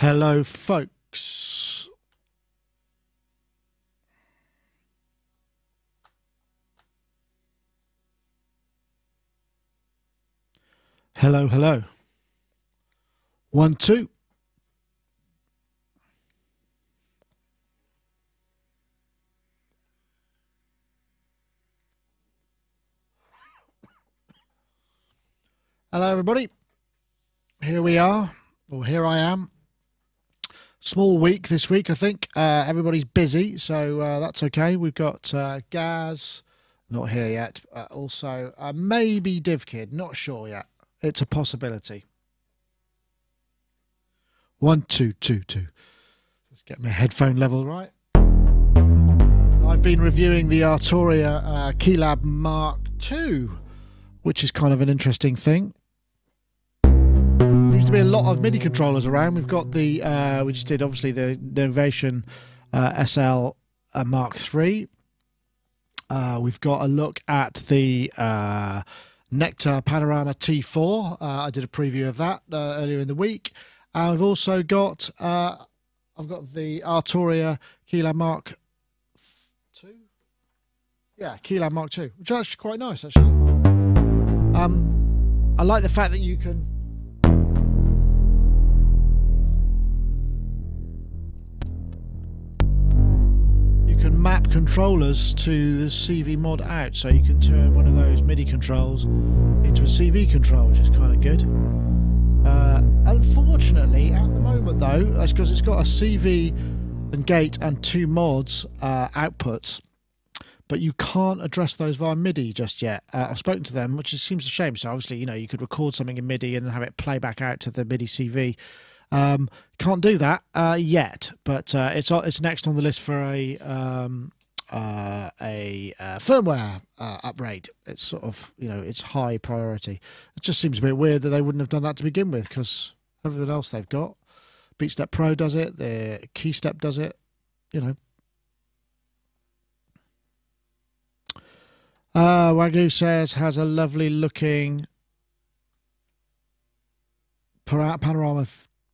Hello, folks. Hello, hello. 1, 2. Hello, everybody. Here we are, or here I am. Small week this week, I think. Everybody's busy, so that's okay. We've got Gaz, not here yet. Also, maybe DivKid, not sure yet. It's a possibility. 1, 2, 2, 2. Let's get my headphone level right. I've been reviewing the Arturia Keylab Mark II, which is kind of an interesting thing. Seems to be a lot of MIDI controllers around. We've got the, we just did obviously the Novation SL Mark III. We've got a look at the Nectar Panorama T4. I did a preview of that earlier in the week. And I've also got, I've got the Arturia Keylab Mark II. Yeah, Keylab Mark II, which is actually quite nice, actually. I like the fact that you can map controllers to the CV mod out, so you can turn one of those MIDI controls into a CV control, which is kind of good. Unfortunately, at the moment though, that's because it's got a CV and gate and 2 mods outputs, but you can't address those via MIDI just yet. I've spoken to them, which seems a shame. So obviously, you know, you could record something in MIDI and have it play back out to the MIDI CV. Can't do that yet, but it's next on the list for a firmware upgrade. It's sort of, you know, it's high priority. It just seems a bit weird that they wouldn't have done that to begin with, because everything else they've got, BeatStep Pro does it, the KeyStep does it, you know. Wagyu says has a lovely looking Panorama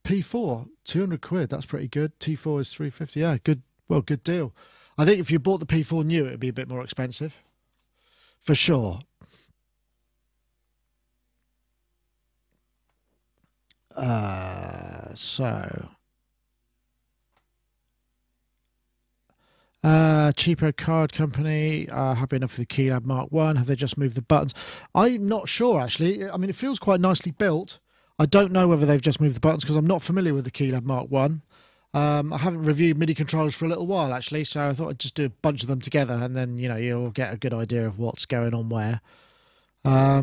P4, 200 quid. That's pretty good. T4 is 350. Yeah, good. Well, good deal. I think if you bought the P4 new, it would be a bit more expensive, for sure. Cheapo Card Company, happy enough with the Keylab Mark I. Have they just moved the buttons? I'm not sure, actually. I mean, it feels quite nicely built. I don't know whether they've just moved the buttons, because I'm not familiar with the Keylab Mark I. I haven't reviewed MIDI controllers for a little while, actually, so I thought I'd just do a bunch of them together, and then, you know, you'll get a good idea of what's going on where. But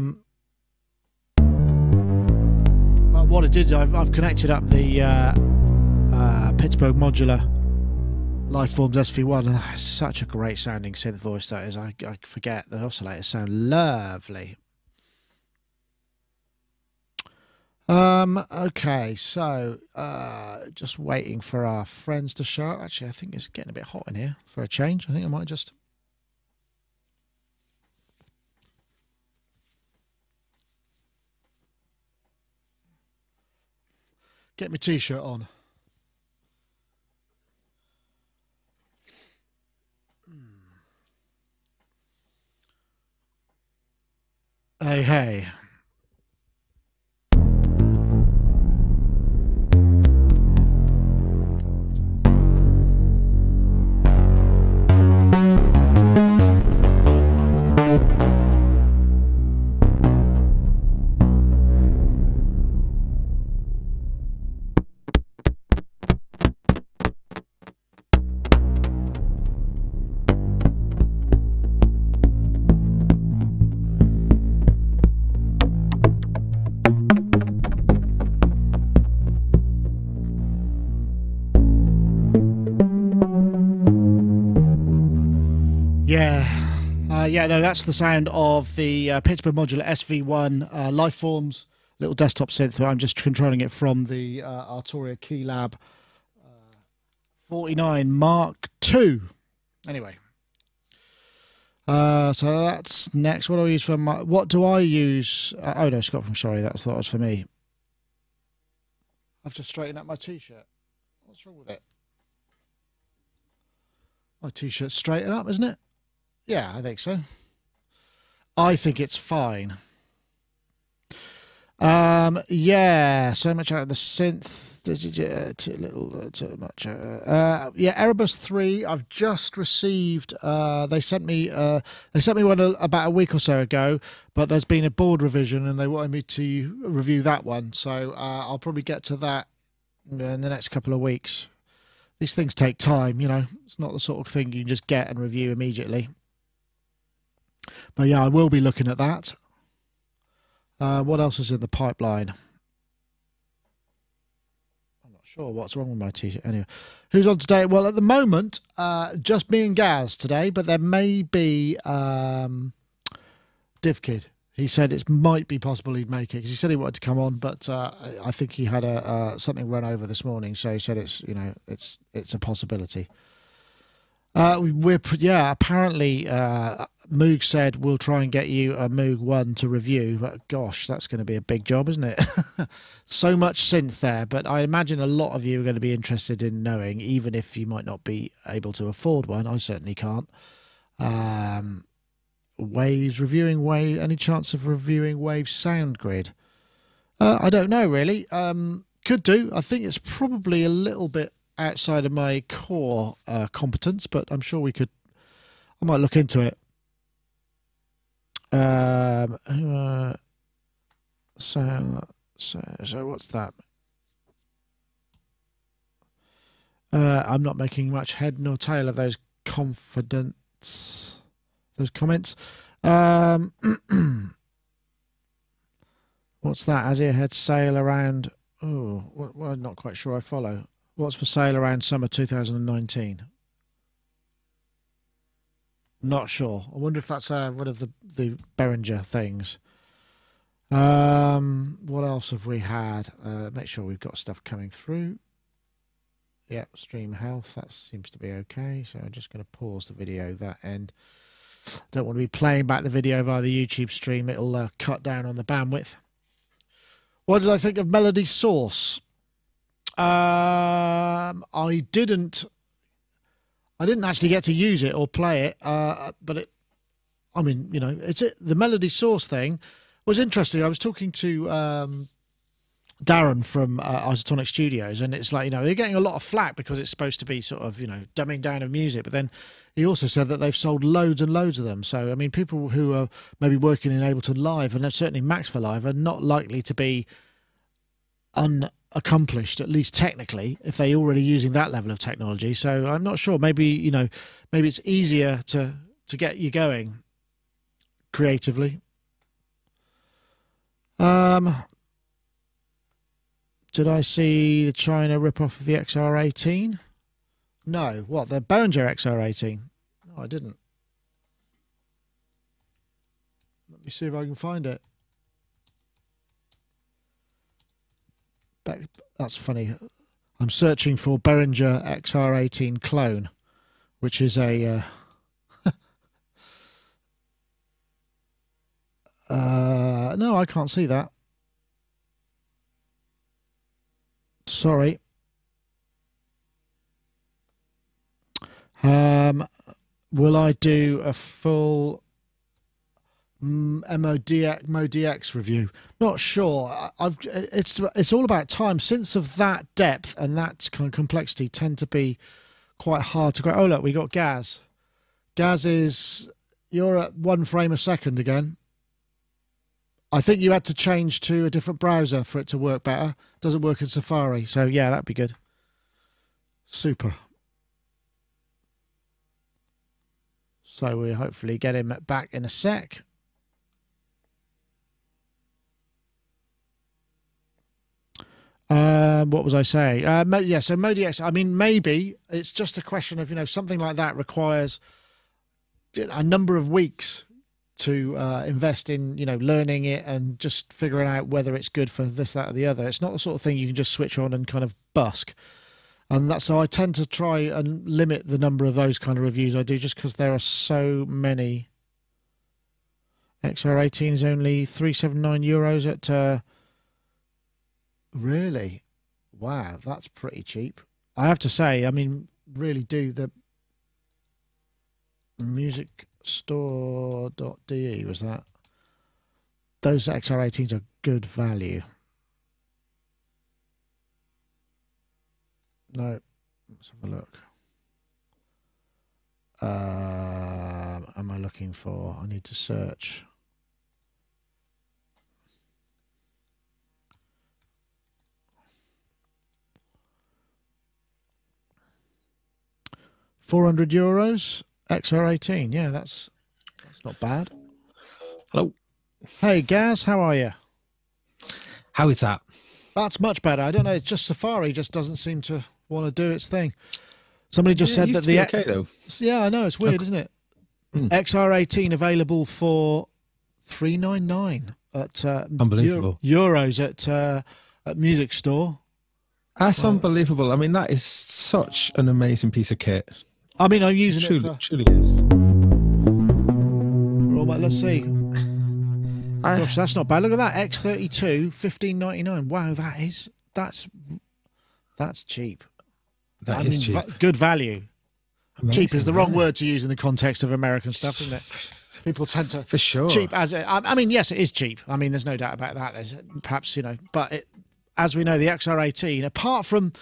what I did, I've connected up the Pittsburgh Modular Lifeforms SV1, and it's such a great sounding synth voice that is. I forget the oscillators sound lovely. Okay, so just waiting for our friends to show up. Actually, I think it's getting a bit hot in here for a change. I think I might just get my t-shirt on. Hey, hey. Yeah, no, that's the sound of the Pittsburgh Modular SV1 Lifeforms little desktop synth. I'm just controlling it from the Arturia Keylab 49 Mark II. Anyway, so that's next. What do I use for my? What do I use? Oh no, Scott. I'm sorry. That thought it was for me. I've just straightened up my t-shirt. What's wrong with it? My t-shirt's straighten up, isn't it? Yeah, I think so. I think it's fine. Yeah, so much out of the synth. Too much. Yeah, Erebus 3. I've just received. They sent me one about a week or so ago, but there's been a board revision and they wanted me to review that one. So I'll probably get to that in the next couple of weeks. These things take time, you know. It's not the sort of thing you can just get and review immediately. But yeah, I will be looking at that. What else is in the pipeline? I'm not sure what's wrong with my t-shirt. Anyway, who's on today? Well, at the moment, just me and Gaz today, but there may be DivKid. He said it might be possible he'd make it because he said he wanted to come on, but I think he had something run over this morning, so he said it's a possibility. Apparently Moog said we'll try and get you a Moog 1 to review, but gosh, that's going to be a big job, isn't it? So much synth there, but I imagine a lot of you are going to be interested in knowing, even if you might not be able to afford one. I certainly can't. Waves, reviewing Wave, any chance of reviewing Wave Sound Grid? I don't know really. Could do. I think it's probably a little bit outside of my core competence, but I'm sure I might look into it. So what's that? I'm not making much head nor tail of those comments. What's that? As your head sail around? Oh, well, I'm not quite sure I follow. What's for sale around summer 2019? Not sure. I wonder if that's one of the Behringer things. What else have we had? Make sure we've got stuff coming through. Yep, stream health. That seems to be okay. So I'm just going to pause the video that end. Don't want to be playing back the video via the YouTube stream. It'll cut down on the bandwidth. What did I think of Melody Source? I didn't actually get to use it or play it, but the Melody Source thing was interesting. I was talking to Darren from Isotonic Studios, and it's like, they're getting a lot of flack because it's supposed to be sort of, dumbing down of music, but then he also said that they've sold loads and loads of them. So, I mean, people who are maybe working in Ableton Live, and certainly Max for Live, are not likely to be unaccomplished, at least technically, if they're already using that level of technology. So I'm not sure. Maybe, maybe it's easier to get you going creatively. Did I see the China rip-off of the XR18? No. What, the Behringer XR18? No, I didn't. Let me see if I can find it. That's funny. I'm searching for Behringer XR18 clone, which is a... no, I can't see that. Sorry. Will I do a full MODX review? Not sure. It's all about time. Synths of that depth and that kind of complexity tend to be quite hard to grab. Oh look, we got Gaz. Gaz you're at 1 frame a second again. I think you had to change to a different browser for it to work better. Doesn't work in Safari, so yeah, that'd be good. Super. So we'll hopefully get him back in a sec. What was I saying? Yeah, so MODX, I mean, maybe it's just a question of, something like that requires a number of weeks to invest in, learning it and just figuring out whether it's good for this, that, or the other. It's not the sort of thing you can just switch on and kind of busk. And that's so I tend to try and limit the number of those kind of reviews I do, just because there are so many. XR18 is only €379 at. Really? Wow, that's pretty cheap. I have to say, I mean, really do the musicstore.de, was that? Those XR18s are good value. No, let's have a look. Am I looking for? I need to search. €400 XR18. Yeah, that's not bad. Hello. Hey, Gaz, how are you? How is that? That's much better. I don't know. It's just Safari just doesn't seem to want to do its thing. Somebody just said that the okay though. Yeah, I know, it's weird, isn't it? XR18 available for $399 at unbelievable euros at Music Store. That's unbelievable. I mean, that is such an amazing piece of kit. I mean, I'm using it. Truly is. Let's see. Gosh, that's not bad. Look at that X32, $15.99. Wow, that's cheap. That is cheap. Good value. Amazing, cheap is the wrong word to use in the context of American stuff, isn't it? People tend to for sure. Cheap as it. I mean, yes, it is cheap. I mean, there's no doubt about that. There's perhaps but as we know, the XR18, apart from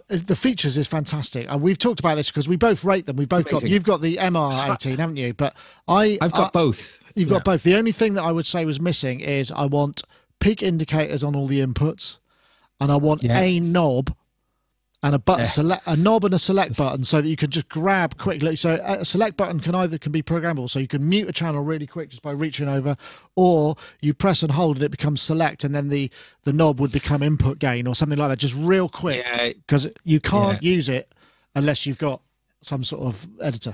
the features, is fantastic. And we've talked about this because we both rate them. We've both you've got the MR18, haven't you? But I've got both. You've got both. The only thing that I would say was missing is I want peak indicators on all the inputs, and I want a knob and a button, a knob and a select button, so that you can just grab quickly. So a select button can be programmable, so you can mute a channel really quick just by reaching over, or you press and hold and it becomes select, and then the knob would become input gain or something like that, just real quick, because you can't use it unless you've got some sort of editor.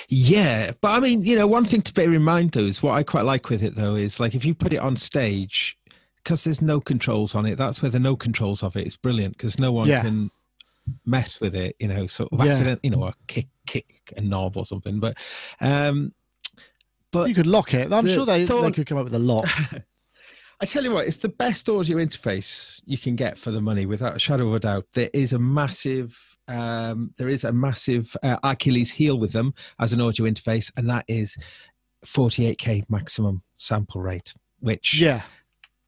Yeah, but I mean, one thing to bear in mind though is what I quite like with it though is like if you put it on stage, because there's no controls on it, that's where the no controls of it is brilliant, because no one can mess with it, sort of accident, or kick a knob or something. But you could lock it. I'm sure they could come up with a lock. I tell you what, it's the best audio interface you can get for the money, without a shadow of a doubt. There is a massive Achilles heel with them as an audio interface, and that is 48K maximum sample rate, which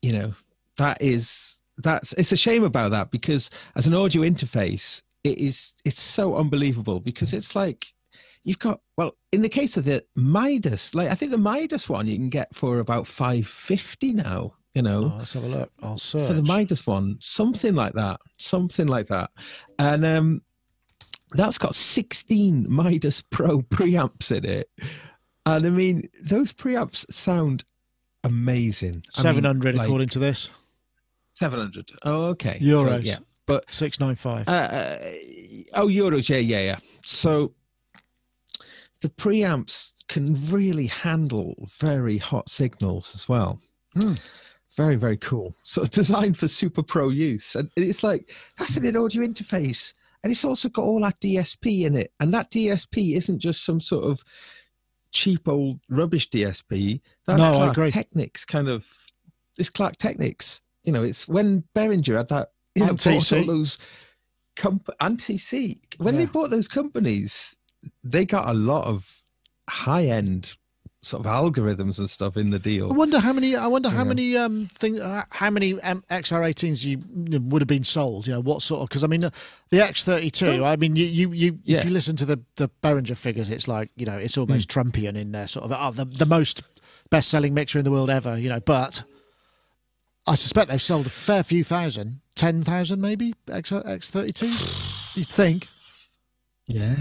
it's a shame about that, because as an audio interface, it's so unbelievable, because it's like you've got, in the case of the Midas, like I think the Midas one you can get for about $550 now. Let's have a look. I'll search for the Midas one, something like that, and that's got 16 Midas Pro preamps in it, and I mean those preamps sound amazing. 700 according to this. 700. Oh, okay. Euros. So, yeah, but 695. Euros. Yeah. So the preamps can really handle very hot signals as well. Very, very cool. So designed for super pro use. And it's like, that's an audio interface. And it's also got all that DSP in it. And that DSP isn't just some sort of cheap old rubbish DSP. That's Clark Technics kind of. It's Clark Technics. It's when Behringer had that. Bought all those anti-C. When they bought those companies, they got a lot of high-end sort of algorithms and stuff in the deal. I wonder how many XR18s you would have been sold. What sort of? Because I mean, the X32. I mean, you if you listen to the Behringer figures, it's like it's almost Trumpian in there, sort of the most best-selling mixer in the world ever. But I suspect they've sold a fair few thousand, 10,000 maybe X32. You'd think. Yeah.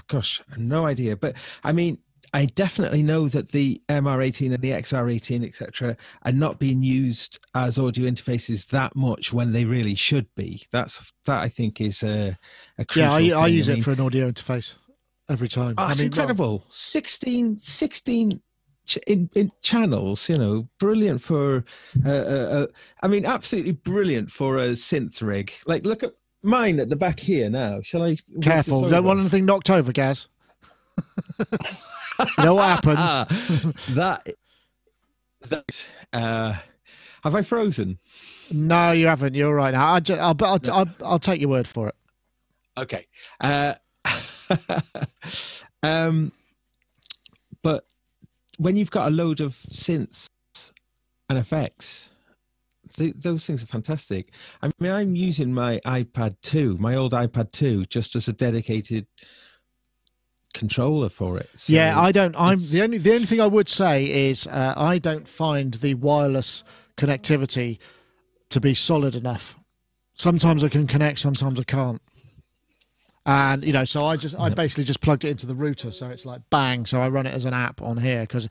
Gosh, no idea. But I mean, I definitely know that the MR18 and the XR18, etc., are not being used as audio interfaces that much when they really should be. That I think is a crucial thing. I use it for an audio interface every time. Oh, it's incredible. 16 in channels, brilliant for. I mean, absolutely brilliant for a synth rig. Like, look at mine at the back here now. Shall I? Careful! Don't want anything knocked over, Gaz. You know what happens? Have I frozen? No, you haven't. You're right now. I'll take your word for it. Okay. But when you've got a load of synths and effects, those things are fantastic. I mean, I'm using my iPad 2, my old iPad 2, just as a dedicated controller for it. So yeah, I don't. The only thing I would say is I don't find the wireless connectivity to be solid enough. Sometimes I can connect, sometimes I can't. And you know, so I basically just plugged it into the router, so it's like bang. So I run it as an app on here because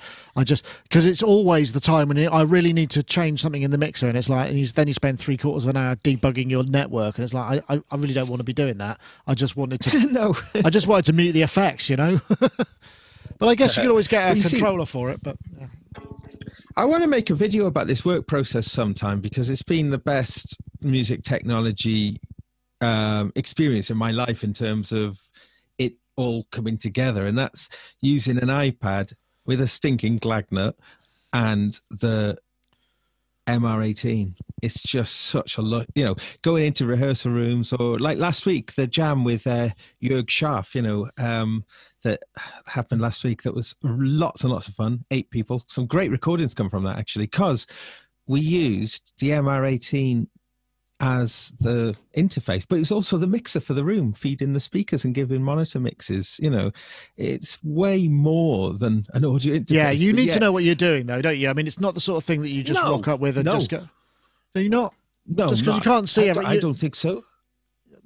it's always the time when I really need to change something in the mixer, and it's like, then you spend 3/4 of an hour debugging your network, and it's like I really don't want to be doing that. I just wanted to no, I just wanted to mute the effects, you know. But I guess you could always get a controller for it. But yeah. I want to make a video about this work process sometime because it's been the best music technology experience in my life in terms of it all coming together, and that's using an iPad with a stinking Glagnut and the MR18. It's just such a lot, you know, going into rehearsal rooms, or like last week, the jam with Jörg Scharf, you know, that happened last week. That was lots and lots of fun. 8 people. Some great recordings come from that, actually, because we used the MR18 as the interface, but it's also the mixer for the room, feeding the speakers and giving monitor mixes. You know, it's way more than an audio interface. Yeah, you need to know what you're doing, though, don't you? I mean, it's not the sort of thing that you just rock up with and just go. Do you not? No, just because you can't see I don't think so.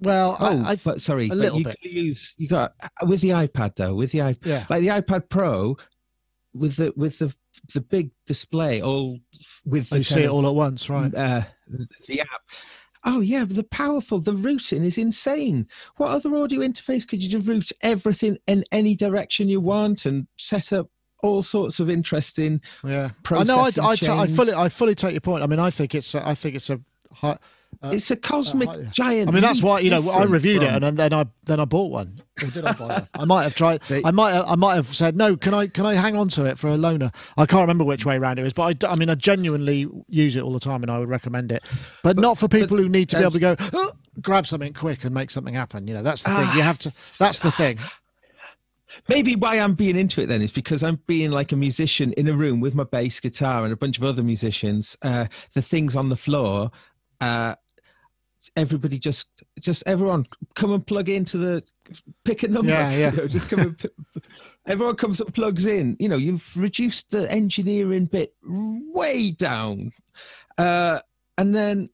Well, but sorry, a little but bit. You got with the iPad though, with the iPad, yeah. Like the iPad Pro, with the big display, all with the you see it all at once, right? The app. Oh yeah, but the routing is insane. What other audio interface could you just route everything in any direction you want and set up all sorts of interesting? Yeah, I know. I fully take your point. I mean, I think it's a high. It's a cosmic giant. I mean, that's why, you know, I reviewed it and then I bought one. Or did I buy one? I might have tried. I might have said no. Can I hang on to it for a loaner? I can't remember which way around it was, but I mean, I genuinely use it all the time, and I would recommend it. But not for people who need to be able to go grab something quick and make something happen. You know, that's the thing. You have to. That's the thing. Maybe why I'm being into it then is because I'm being like a musician in a room with my bass guitar and a bunch of other musicians. The things on the floor. Everybody just everyone come and plug into the pick a number. Yeah. You know, just come and everyone comes and plugs in. You know, you've reduced the engineering bit way down, and then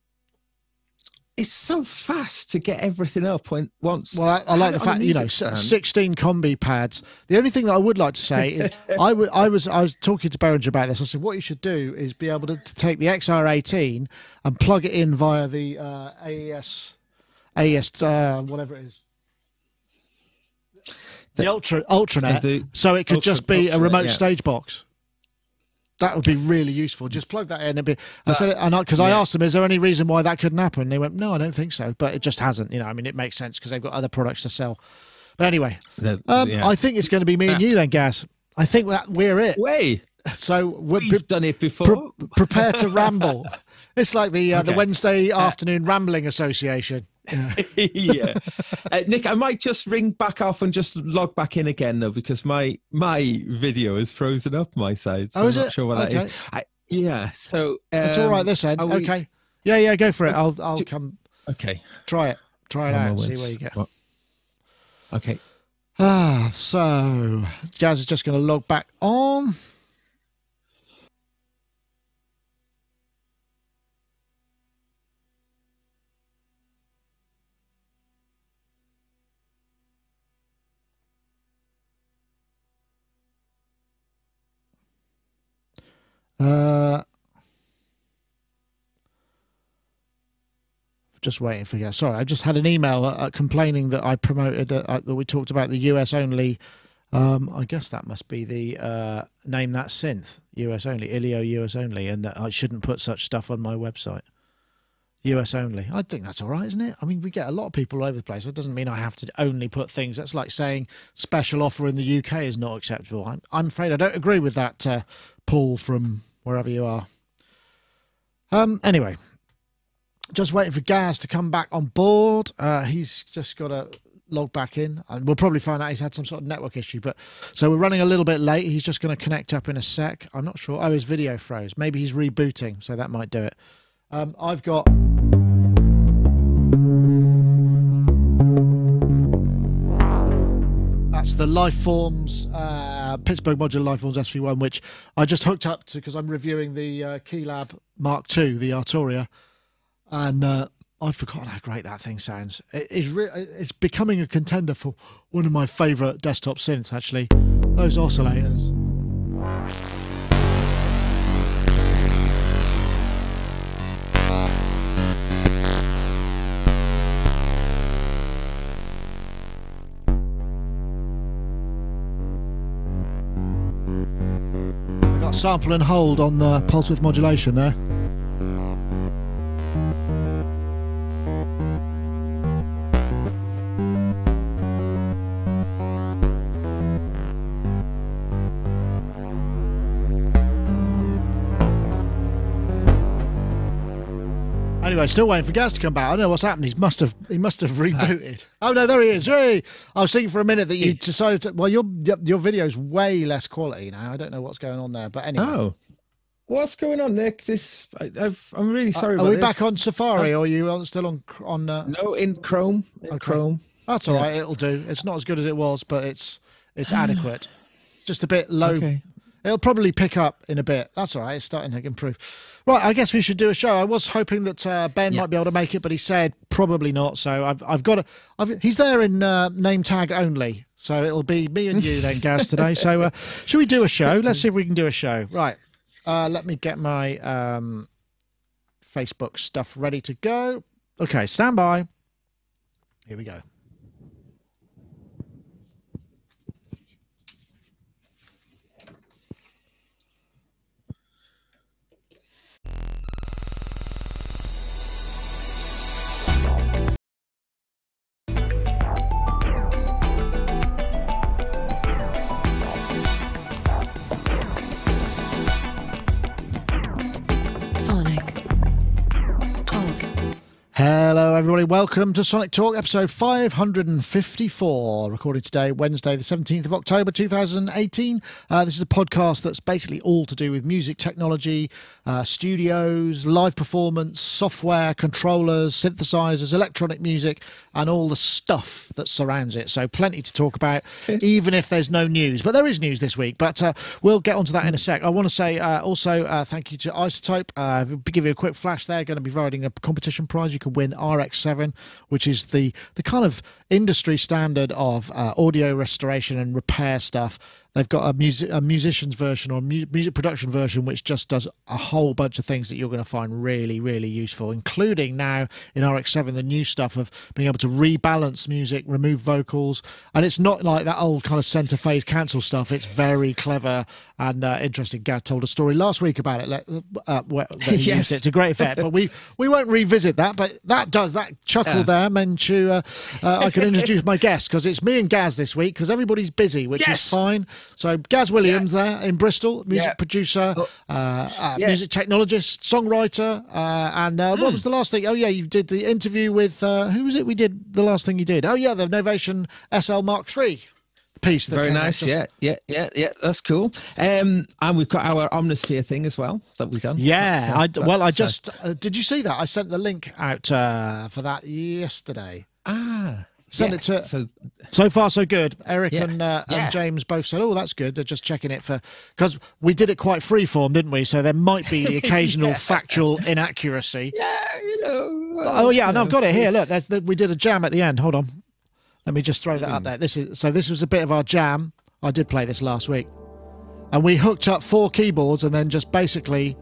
it's so fast to get everything up once. Well, I like the fact, you know, 16 combi pads. The only thing that I would like to say is I was talking to Behringer about this. I said what you should do is be able to take the XR18 and plug it in via the AES whatever it is, the Ultranet, so it could just be a remote stage box. That would be really useful. Just plug that in and I said, because I asked them, is there any reason why that couldn't happen? And they went, no, I don't think so. But it just hasn't. You know, I mean, it makes sense because they've got other products to sell. But anyway, I think it's going to be me and you then, Gaz. I think that we're it. So we've done it before. Prepare to ramble. It's like the Wednesday afternoon rambling association. Yeah. Nick, I might just ring back off and just log back in again though, because my video is frozen up my side. So I'm not sure what that is. Yeah. So it's all right this end. Okay. Yeah. Go for it. I'll come. Okay. Try it out and see where you go. What? Okay. So Jazz is just going to log back on. Just waiting for you. Sorry, I just had an email complaining that I promoted that we talked about the US only. I guess that must be the name that synth, US only, Ilio US only, and that I shouldn't put such stuff on my website. US only. I think that's all right, isn't it? I mean, we get a lot of people all over the place. It doesn't mean I have to only put things. That's like saying special offer in the UK is not acceptable. I'm afraid I don't agree with that, Paul from wherever you are. Anyway, just waiting for Gaz to come back on board. He's just got to log back in, and we'll probably find out he's had some sort of network issue. But so we're running a little bit late. He's just going to connect up in a sec. I'm not sure. Oh, his video froze. Maybe he's rebooting, so that might do it. I've got. That's the Lifeforms, Pittsburgh Modular Lifeforms SV1, which I just hooked up to because I'm reviewing the Keylab Mark II, the Arturia, and I've forgotten how great that thing sounds. It's becoming a contender for one of my favourite desktop synths, actually. Those oscillators. Sample and hold on the pulse width modulation there. Anyway, still waiting for Gaz to come back. I don't know what's happened. He must have rebooted. Oh no, there he is. Hey! I was thinking for a minute that you decided to. Well, your video's way less quality now. I don't know what's going on there, but anyway. Oh, what's going on, Nick? I'm really sorry. Are we back on Safari, or are you still on? No, in Chrome. Chrome. That's all right. It'll do. It's not as good as it was, but it's adequate. It's just a bit low. Okay. It'll probably pick up in a bit. That's all right. It's starting to improve. Right, I guess we should do a show. I was hoping that Ben might be able to make it, but he said probably not. So I've got to. He's there in name tag only. So it'll be me and you then, Gaz, today. So should we do a show? Let's see if we can do a show. Right. Let me get my Facebook stuff ready to go. Okay, stand by. Here we go. Hello, everybody. Welcome to Sonic Talk, episode 554, recorded today, Wednesday, the 17th of October, 2018. This is a podcast that's basically all to do with music technology, studios, live performance, software, controllers, synthesizers, electronic music, and all the stuff that surrounds it. So plenty to talk about, even if there's no news. But there is news this week, but we'll get onto that in a sec. I want to say also thank you to Isotope. Give you a quick flash there. Going to be providing a competition prize. You can win RX7, which is the kind of industry standard of audio restoration and repair stuff. They've got a musician's version or music production version, which just does a whole bunch of things that you're going to find really, really useful, including now in RX7, the new stuff of being able to rebalance music, remove vocals. And it's not like that old kind of center phase cancel stuff. It's very clever and interesting. Gaz told a story last week about it. Yes. It's a great effect, but we won't revisit that. But that chuckle there meant you, I can introduce my guest, because it's me and Gaz this week, because everybody's busy, which is fine. So Gaz Williams there in Bristol, music producer, music technologist, songwriter, and what was the last thing? Oh yeah, you did the interview with who was it? We did the last thing you did. Oh yeah, the Novation SL Mark III piece. That very nice. Yeah. That's cool. And we've got our Omnisphere thing as well that we've done. Yeah. I just did you see that? I sent the link out for that yesterday. Send it to. So far, so good. Eric and James both said, "Oh, that's good." They're just checking it because we did it quite freeform, didn't we? So there might be the occasional factual inaccuracy. Yeah, and I've got it here. Look, we did a jam at the end. Hold on, let me just throw that up there. This was a bit of our jam. I did play this last week, and we hooked up 4 keyboards and then just basically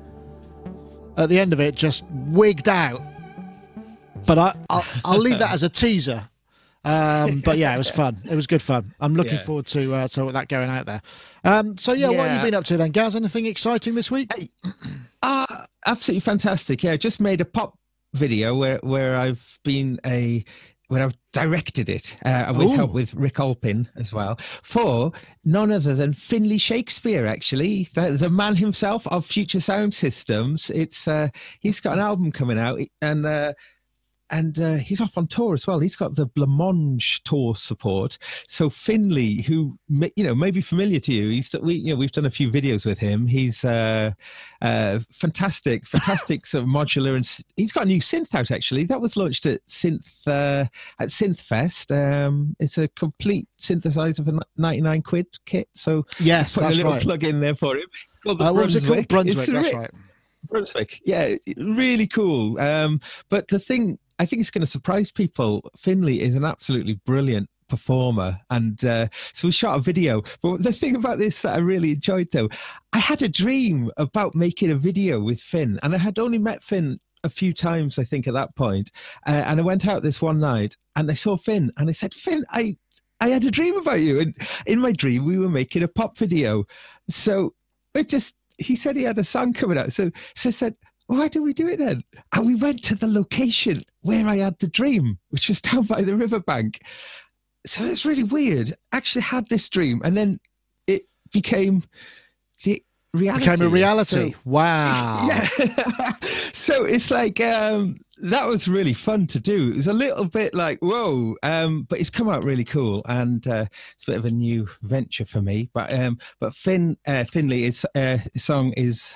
at the end of it just wigged out. But I'll leave that as a teaser. But yeah, it was fun. It was good fun. I'm looking forward to that going out there. What have you been up to then, Gaz? Anything exciting this week? Absolutely fantastic. Yeah, I just made a pop video where I've been a when I directed it, with help with Rick Alpin as well, for none other than Finlay Shakespeare, actually, the man himself of Future Sound Systems. It's he's got an album coming out, and he's off on tour as well. He's got the Blancmange tour support. So Finlay, who may be familiar to you, we've done a few videos with him. He's fantastic sort of modular, and he's got a new synth out actually. That was launched at Synthfest. It's a complete synthesizer for 99 quid kit. So yes, put a little right. plug in there for him. Called the what was it called? Brunswick. That's right. Brunswick. Yeah, really cool. But the thing, I think it's going to surprise people. Finlay is an absolutely brilliant performer, and so we shot a video. But the thing about this that I really enjoyed, though, I had a dream about making a video with Finn, and I had only met Finn a few times, I think, at that point. And I went out this one night, and I saw Finn, and I said, "Finn, I had a dream about you." And in my dream, we were making a pop video. So he said he had a song coming out. So I said, why do we do it then? And we went to the location where I had the dream, which was down by the riverbank. So it's really weird. I actually had this dream, and then it became the reality. Became a reality. So, wow. Yeah. So it's like, that was really fun to do. It was a little bit like, whoa, but it's come out really cool, and it's a bit of a new venture for me. But Finlay, his song is,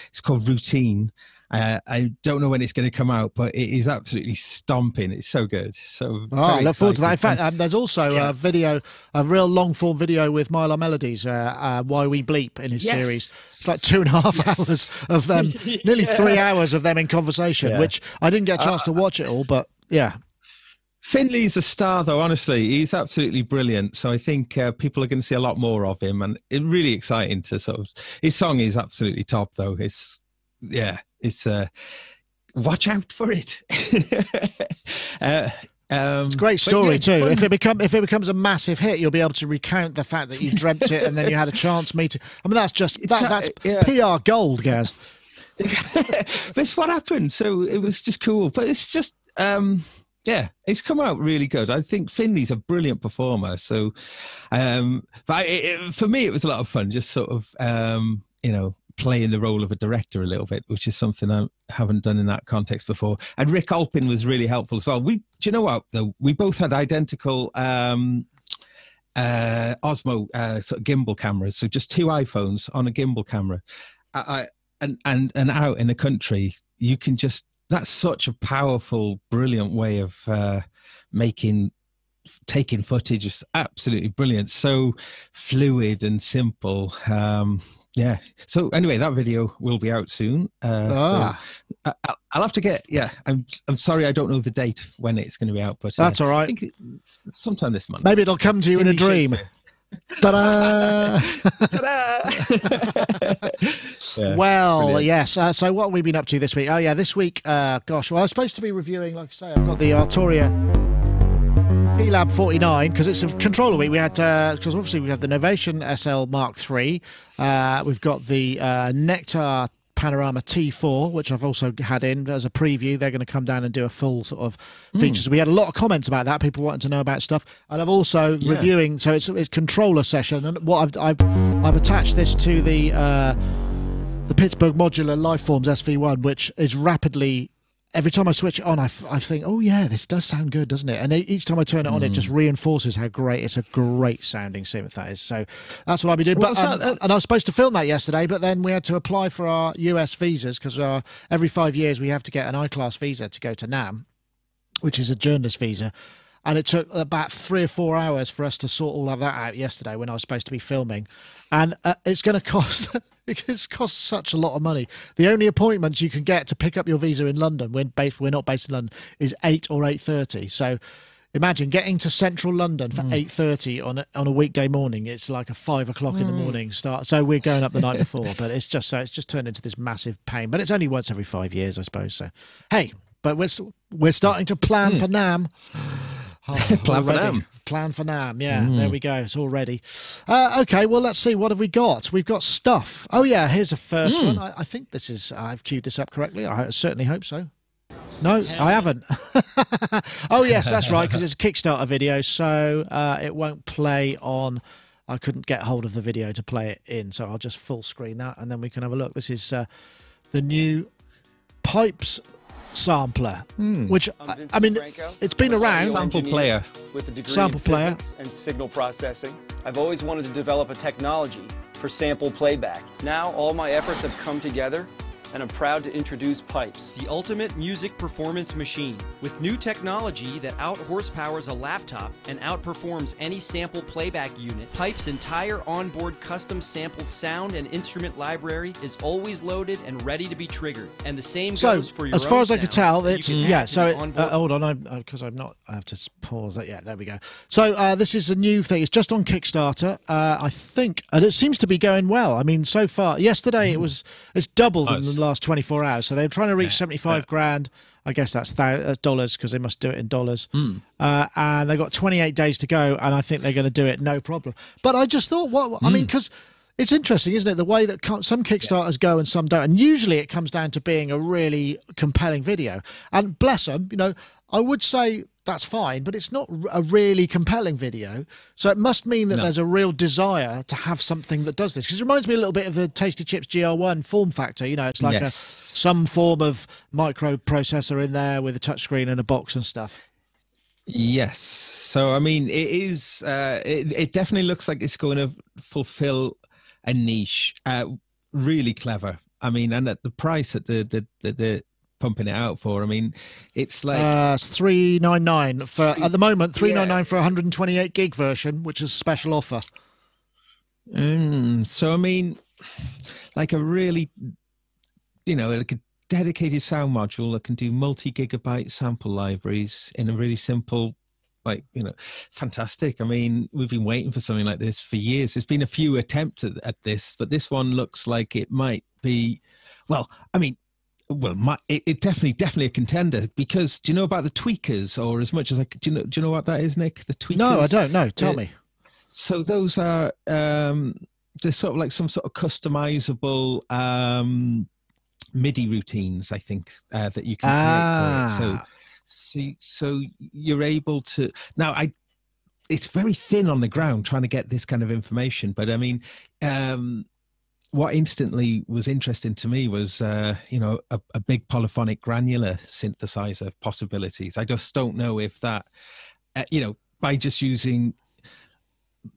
it's called Routine. I don't know when it's going to come out, but it is absolutely stomping. It's so good. So I look forward to that. In fact, there's also a video, a real long form video with Mylar Melodies, Why We Bleep, in his series. It's like 2.5 hours of them, nearly 3 hours of them in conversation, which I didn't get a chance to watch it all, but yeah. Finlay's a star, though, honestly. He's absolutely brilliant. So I think people are going to see a lot more of him, and it's really exciting to sort of, his song is absolutely top, though. It's watch out for it. It's a great story too. If it becomes a massive hit, you'll be able to recount the fact that you dreamt it and then you had a chance meeting. I mean, that's just that's PR gold, Gaz. That's what happened. So it was just cool, but it's just it's come out really good. I think Finlay's a brilliant performer. So, but for me, it was a lot of fun. Just sort of playing the role of a director a little bit, which is something I haven't done in that context before. And Rick Alpin was really helpful as well. Do you know what, though? We both had identical Osmo sort of gimbal cameras, so just 2 iPhones on a gimbal camera. And out in the country, you can just, that's such a powerful, brilliant way of taking footage. Is absolutely brilliant. So fluid and simple. Yeah. So anyway, that video will be out soon. So I'll have to get. Yeah. I'm sorry, I don't know the date when it's going to be out, but that's all right. I think it's sometime this month. Maybe it'll come to you in a dream. Ta-da! Ta-da! Well, brilliant. Yes. So what have we been up to this week? Oh yeah, this week. Gosh, well, I was supposed to be reviewing. Like I say, I've got the Arturia P-Lab 49 because it's a controller week. We had because obviously we have the Novation SL Mark III. We've got the Nectar Panorama T4, which I've also had in as a preview. They're going to come down and do a full sort of features. We had a lot of comments about that, people wanting to know about stuff, and I've also reviewing. So it's controller session, and what I've attached this to the Pittsburgh Modular Lifeforms SV1, which is rapidly. Every time I switch it on, I think, oh yeah, this does sound good, doesn't it? And each time I turn it on, it just reinforces how great it's a great sounding synth that is. So that's what I'll be doing. But and I was supposed to film that yesterday, but then we had to apply for our US visas because every 5 years we have to get an I-class visa to go to NAM, which is a journalist visa. And it took about 3 or 4 hours for us to sort all of that out yesterday when I was supposed to be filming. And it's going to cost... It costs such a lot of money. The only appointments you can get to pick up your visa in London, we're not based in London, is 8 or 8:30. So imagine getting to central London for 8:30 on a weekday morning. It's like a 5 o'clock in the morning start. So we're going up the night before, but it's just turned into this massive pain. But it's only once every 5 years, I suppose. So hey, but we're starting to plan for NAM. Plan for NAM. Plan for NAM, yeah. There we go. It's all ready. Okay, well, let's see. What have we got? We've got stuff. Oh, yeah, here's the first one. I think this is... I've queued this up correctly. I certainly hope so. No, I haven't. Oh, yes, that's right, because it's a Kickstarter video, so it won't play on... I couldn't get hold of the video to play it in, so I'll just full screen that, and then we can have a look. This is the new Pipes sampler, which, I mean, it's been around. Sample player. With a degree Sample in player. physics and signal processing. I've always wanted to develop a technology for sample playback. Now all my efforts have come together, and I'm proud to introduce Pipes, the ultimate music performance machine. With new technology that out-horsepowers a laptop and outperforms any sample playback unit, Pipes' entire onboard custom sampled sound and instrument library is always loaded and ready to be triggered. And the same goes for your as far own as I could tell, sound. it's hold on, because I'm not. I have to pause that. Yeah, there we go. So this is a new thing. It's just on Kickstarter, I think, and it seems to be going well. I mean, so far, yesterday it's doubled in the last 24 hours. So they're trying to reach 75 grand. I guess that's dollars, because they must do it in dollars. And they've got 28 days to go, and I think they're going to do it no problem. But I just thought, I mean, because it's interesting, isn't it? The way that some Kickstarters go and some don't. And usually it comes down to being a really compelling video. And bless them, you know, I would say that's fine, but it's not a really compelling video. So it must mean that there's a real desire to have something that does this. Because it reminds me a little bit of the Tasty Chips GR1 form factor. You know, it's like some form of microprocessor in there with a touchscreen and a box and stuff. Yes. So, I mean, it is, it definitely looks like it's going to fulfill a niche. Really clever. I mean, and at the price that the pumping it out for, I mean, it's like it's $399 for at the moment, $399 for 128 gig version, which is a special offer. So I mean, like a really, you know, like a dedicated sound module that can do multi-gigabyte sample libraries in a really simple, like, you know, fantastic. I mean, we've been waiting for something like this for years. There's been a few attempts at this, but this one looks like it might be, well, I mean, it definitely a contender, because do you know about the tweakers, or as much as like, do you know what that is, Nick? The tweakers? No, I don't know. Tell me. So those are they're sort of like some sort of customizable MIDI routines, I think, that you can create for it. So you're able to now. It's very thin on the ground trying to get this kind of information, but I mean. What instantly was interesting to me was, you know, a big polyphonic granular synthesizer possibilities. I just don't know if that, you know, by just using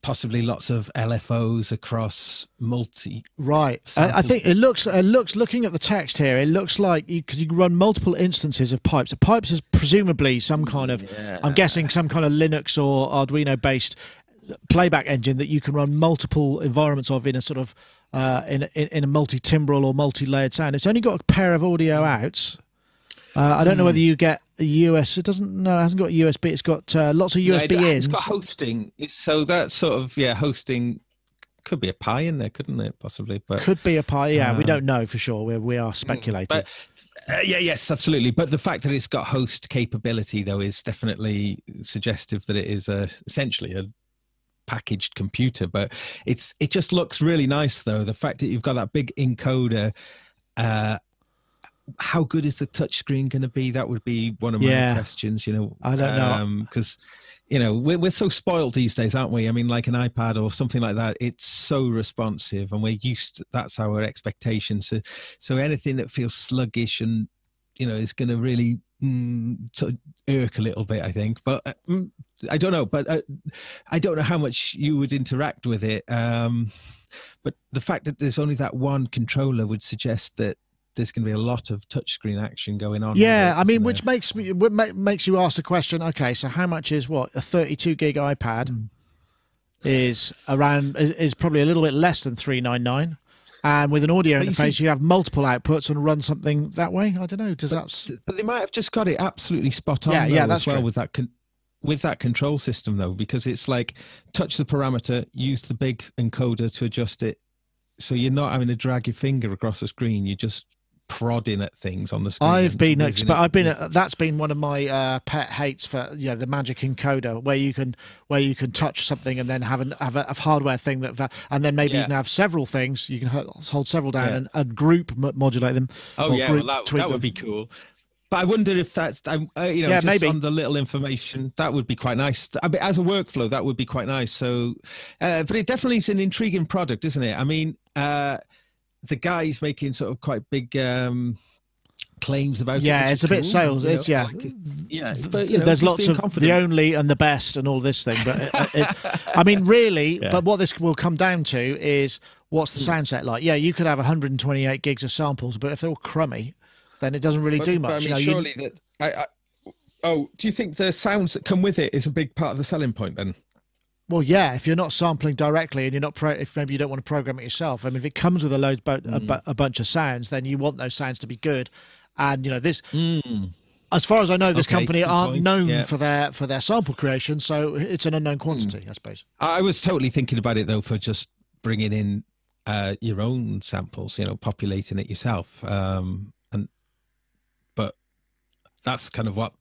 possibly lots of LFOs across multi. Right. I think it looks looking at the text here, it looks like because you can run multiple instances of Pipes. Pipes is presumably some kind of, I'm guessing some kind of Linux or Arduino based playback engine that you can run multiple environments of in a sort of in a multi-timbral or multi-layered sound. It's only got a pair of audio outs. I don't know whether you get a US. It doesn't. No, it hasn't got USB. It's got lots of USB ins. It's got hosting. So that sort of hosting could be a Pi in there, couldn't it? Possibly, but could be a Pi. Yeah, we don't know for sure. We are speculating. But, yes, absolutely. But the fact that it's got host capability, though, is definitely suggestive that it is essentially a packaged computer. But it just looks really nice, though. The fact that you've got that big encoder. How good is the touchscreen going to be? That would be one of my questions. You know, I don't know, because you know we're so spoiled these days, aren't we? I mean, like an iPad or something like that, it's so responsive, and we're used to, that's our expectations. So anything that feels sluggish and you know is going to really sort of irk a little bit, I think. But I don't know. But I don't know how much you would interact with it. But the fact that there's only that one controller would suggest that there's going to be a lot of touchscreen action going on. Yeah, I mean, which makes you ask the question, okay, so how much is a 32 gig iPad is probably a little bit less than $399, and with an audio interface you have multiple outputs and run something that way. I don't know. But they might have just got it absolutely spot on. Yeah, that's as well true. With that control system though, because it's like touch the parameter, use the big encoder to adjust it, so you're not having to drag your finger across the screen. You just prodding at things on the screen. That's been one of my pet hates for the Magic encoder, where you can touch something and then have a hardware thing and then maybe you can have several things. You can hold several down and group modulate them. Oh yeah, that would be cool. But I wonder if that's, just maybe on the little information, that would be quite nice. I mean, as a workflow, that would be quite nice. So, but it definitely is an intriguing product, isn't it? I mean, the guy's making sort of quite big claims about it. Yeah, it's a bit sales. It's But, there's lots of confident. The only and the best and all this thing. But I mean, really, but what this will come down to is what's the sound set like? Yeah, you could have 128 gigs of samples, but if they're all crummy, then it doesn't really do much. I mean, surely that. Do you think the sounds that come with it is a big part of the selling point then? Well, yeah. If you're not sampling directly and you're not, if maybe you don't want to program it yourself. I mean, if it comes with a bunch of sounds, then you want those sounds to be good. And this. As far as I know, this company aren't known for their sample creation, so it's an unknown quantity, I suppose. I was totally thinking about it though for just bringing in your own samples, populating it yourself. But that's kind of what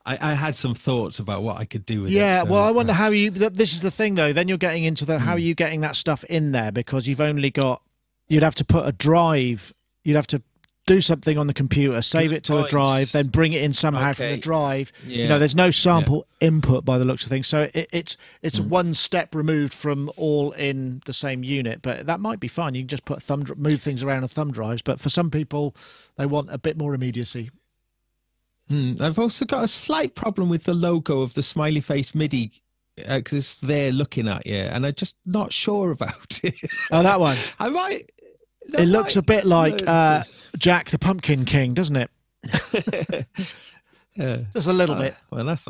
I had some thoughts about what I could do with it. Yeah, well, I wonder how you. This is the thing, though. Then you're getting into how are you getting that stuff in there, because you've only got. You'd have to put a drive. You'd have to do something on the computer, save it to a drive, then bring it in somehow from the drive. Yeah. There's no sample input by the looks of things, so it's one step removed from all in the same unit. But that might be fine. You can just put move things around on thumb drives. But for some people, they want a bit more immediacy. I've also got a slight problem with the logo of the smiley face MIDI because they're looking at you, and I'm just not sure about it. Oh, that one. I might. It looks a bit like Jack the Pumpkin King, doesn't it? Just a little bit. Well, that's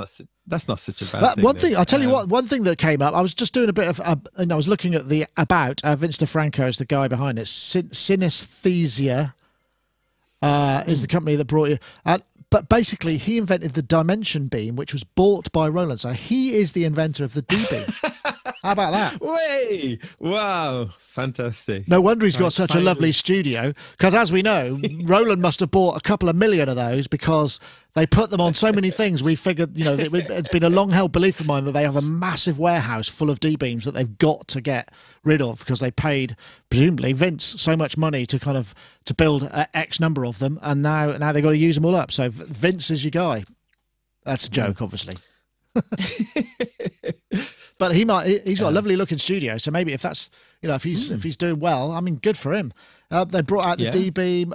not such a bad thing. One thing, I'll tell you what. One thing that came up, I was just doing a bit of, and I was looking at the about. Vince DeFranco is the guy behind it. Synesthesia is the company that brought you. But basically, he invented the Dimension Beam, which was bought by Roland. So he is the inventor of the D-Beam. How about that? Way! Wow, fantastic. No wonder he's got such a lovely studio, because as we know, Roland must have bought a couple of million of those because they put them on so many things. We figured, it's been a long-held belief of mine that they have a massive warehouse full of D-beams that they've got to get rid of because they paid, presumably, Vince so much money to build X number of them, and now they've got to use them all up. So Vince is your guy. That's a joke, obviously. But he's got a lovely looking studio, so maybe if that's if he's doing well, I mean, good for him. They brought out the D-Beam,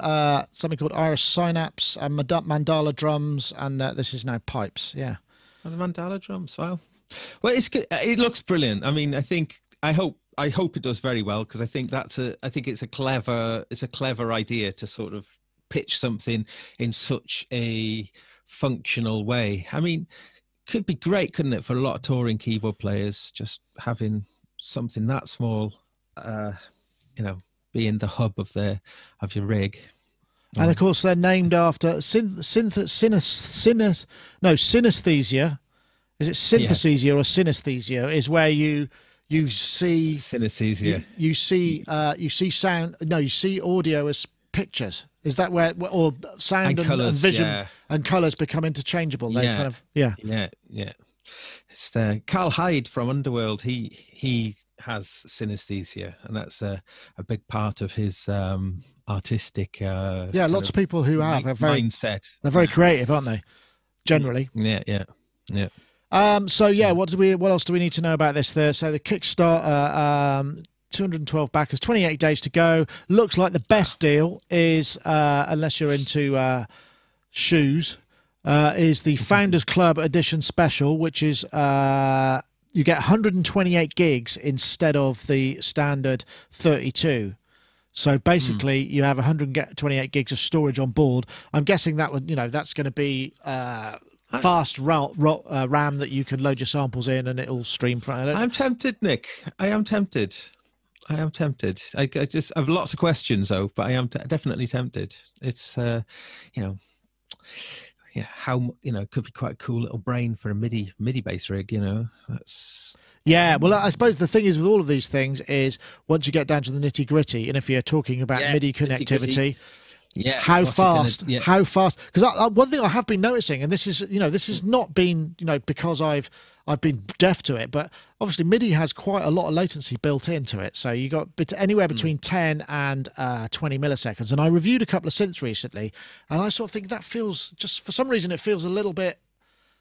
something called Iris Synapse, and Mandala drums, and this is now pipes. Yeah, and the Mandala drums. Wow. Well, it's good. It looks brilliant. I mean, I hope it does very well, because I think it's a clever idea to sort of pitch something in such a functional way. I mean, could be great, couldn't it, for a lot of touring keyboard players, just having something that small, being the hub of your rig. And of course, they're named after synesthesia. Is it synthesia or synesthesia? Is where you see synesthesia. You see sound. No, you see audio as pictures. Is that where, or sound and colours, and vision and colours become interchangeable? They kind of, yeah. It's Carl Hyde from Underworld. He has synesthesia, and that's a big part of his artistic. Lots of people who have a very mindset. They're very creative, aren't they? Generally. Yeah. What else do we need to know about this? So the Kickstarter. 212 backers, 28 days to go. Looks like the best deal is, unless you're into shoes, is the Founders Club Edition Special, which is you get 128 gigs instead of the standard 32. So basically, you have 128 gigs of storage on board. I'm guessing that would, that's going to be fast RAM that you can load your samples in, and it'll stream from. I'm tempted, Nick. I am tempted. I just have lots of questions though, but I am definitely tempted. It's how it could be quite a cool little brain for a MIDI bass rig. That's. Yeah, well, I suppose the thing is with all of these things is once you get down to the nitty gritty, and if you're talking about MIDI connectivity, Yeah. How what's it gonna- fast? yeah. How fast? Because one thing I have been noticing, and this is not been because I've been deaf to it, but obviously MIDI has quite a lot of latency built into it. So you got anywhere between 10 and 20 milliseconds. And I reviewed a couple of synths recently, and I sort of think that feels, just for some reason, it feels a little bit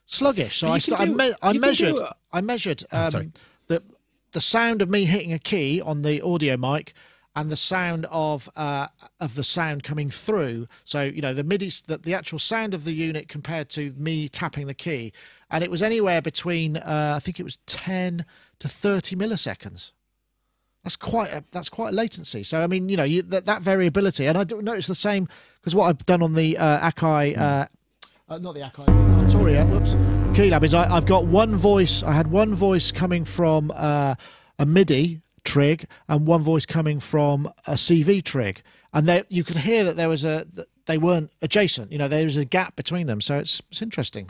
sluggish. So I measured the sound of me hitting a key on the audio mic and the sound of the sound coming through. So the MIDI, the actual sound of the unit compared to me tapping the key, and it was anywhere between I think it was 10 to 30 milliseconds. That's quite a latency. So I mean, that variability, and I do notice the same because what I've done on the Akai. Not the Akai, Arturia, whoops, Keylab, is I've got one voice. I had one voice coming from a MIDI trig and one voice coming from a CV trig, and you could hear that they weren't adjacent. There was a gap between them. So it's interesting.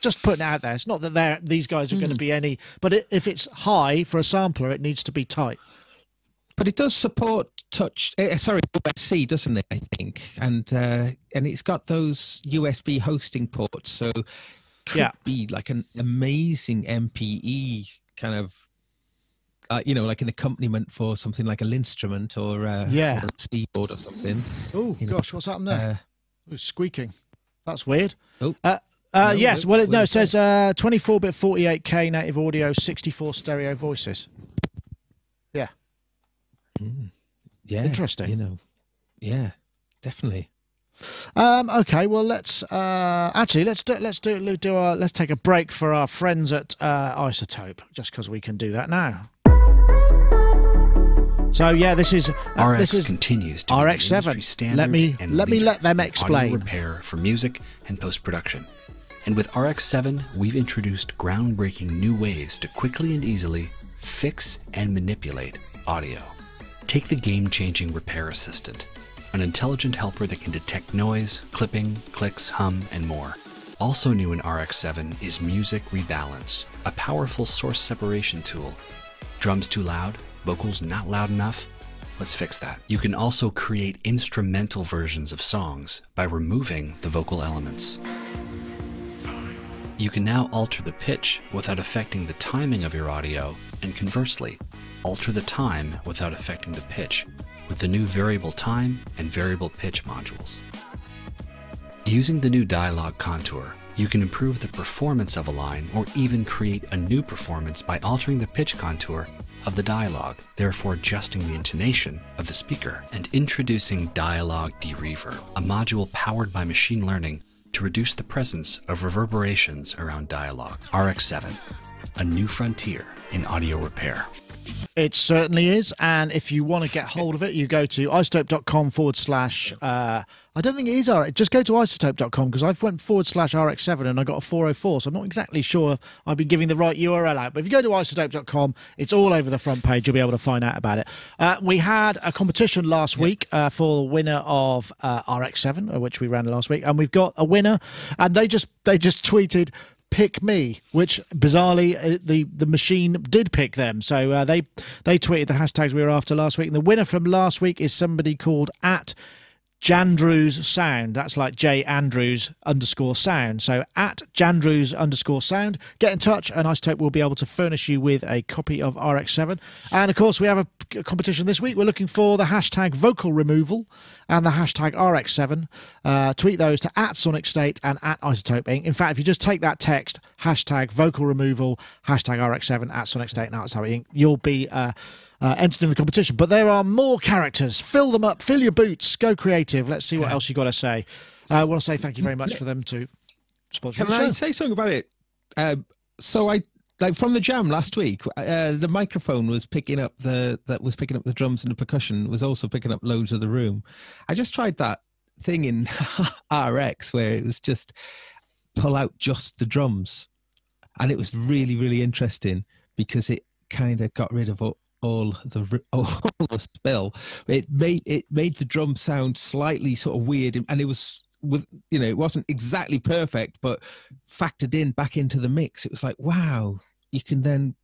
Just putting it out there. It's not that these guys are going to be any, but if it's high for a sampler, it needs to be tight. But it does support USB-C, doesn't it? I think, and it's got those USB hosting ports, so could be like an amazing MPE kind of, like an accompaniment for something like a Linstrument or a keyboard or something. Oh gosh, what's happened there? It squeaking. That's weird. Oh. Yes. Well, it says 24-bit 48K native audio, 64 stereo voices. Yeah. Yeah, interesting. Yeah, definitely. Okay, well let's take a break for our friends at Isotope, just because we can do that now. So yeah, this is continues to be RX7. the industry standard. Let them explain. Audio repair for music and post-production. And with RX7, we've introduced groundbreaking new ways to quickly and easily fix and manipulate audio. Take the game-changing Repair Assistant, an intelligent helper that can detect noise, clipping, clicks, hum, and more. Also new in RX7 is Music Rebalance, a powerful source separation tool. Drums too loud? Vocals not loud enough? Let's fix that. You can also create instrumental versions of songs by removing the vocal elements. You can now alter the pitch without affecting the timing of your audio, and conversely, alter the time without affecting the pitch with the new variable time and variable pitch modules. Using the new dialogue contour, you can improve the performance of a line or even create a new performance by altering the pitch contour of the dialogue, therefore adjusting the intonation of the speaker, and introducing Dialogue Dereverb, a module powered by machine learning to reduce the presence of reverberations around dialogue. RX7, a new frontier in audio repair. It certainly is, and if you want to get hold of it, you go to isotope.com / I don't think it is RX. Just go to isotope.com, because I've went / RX7 and I got a 404, so I'm not exactly sure I've been giving the right URL out. But if you go to isotope.com, it's all over the front page. You'll be able to find out about it. We had a competition last week for the winner of RX7, which we ran last week, and we've got a winner, and they just tweeted, "Pick me," which bizarrely the machine did pick them. So they tweeted the hashtags we were after last week, and the winner from last week is somebody called @Jandrews Sound. That's like J Andrews _sound. So @Jandrews _sound. Get in touch, and Isotope will be able to furnish you with a copy of RX7. And of course, we have a competition this week. We're looking for the hashtag vocal removal and the hashtag RX7. Tweet those to @Sonicstate and @Isotope Inc. In fact, if you just take that text, hashtag vocal removal, hashtag RX7 @Sonicstate and @Isotope Inc., you'll be entered in the competition. But there are more characters. Fill them up. Fill your boots. Go creative. Let's see what else you got to say. I want to say thank you very much for them to sponsor the show. Can I say something about it? So I from the jam last week, the microphone was picking up the drums and the percussion was also picking up loads of the room. I just tried that thing in RX where it was just pull out just the drums, and it was really, really interesting because it kind of got rid of all the spill. It made the drum sound slightly sort of weird, and it was it wasn't exactly perfect, but factored in back into the mix. It was like, wow, you can then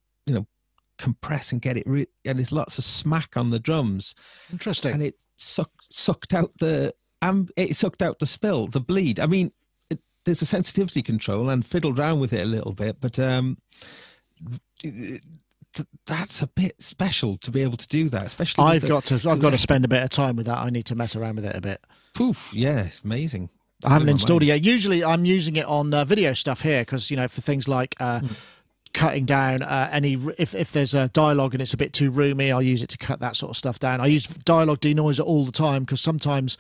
compress and get it, and there's lots of smack on the drums. Interesting. And it sucked out the it sucked out the spill, the bleed. I mean, there's a sensitivity control and fiddled around with it a little bit, but that's a bit special to be able to do that. Especially, I've got to spend a bit of time with that. I need to mess around with it a bit. Poof, yeah, it's amazing. I haven't installed it yet. Usually, I'm using it on video stuff here because for things like cutting down if there's a dialogue and it's a bit too roomy, I'll use it to cut that sort of stuff down. I use dialogue denoiser all the time because sometimes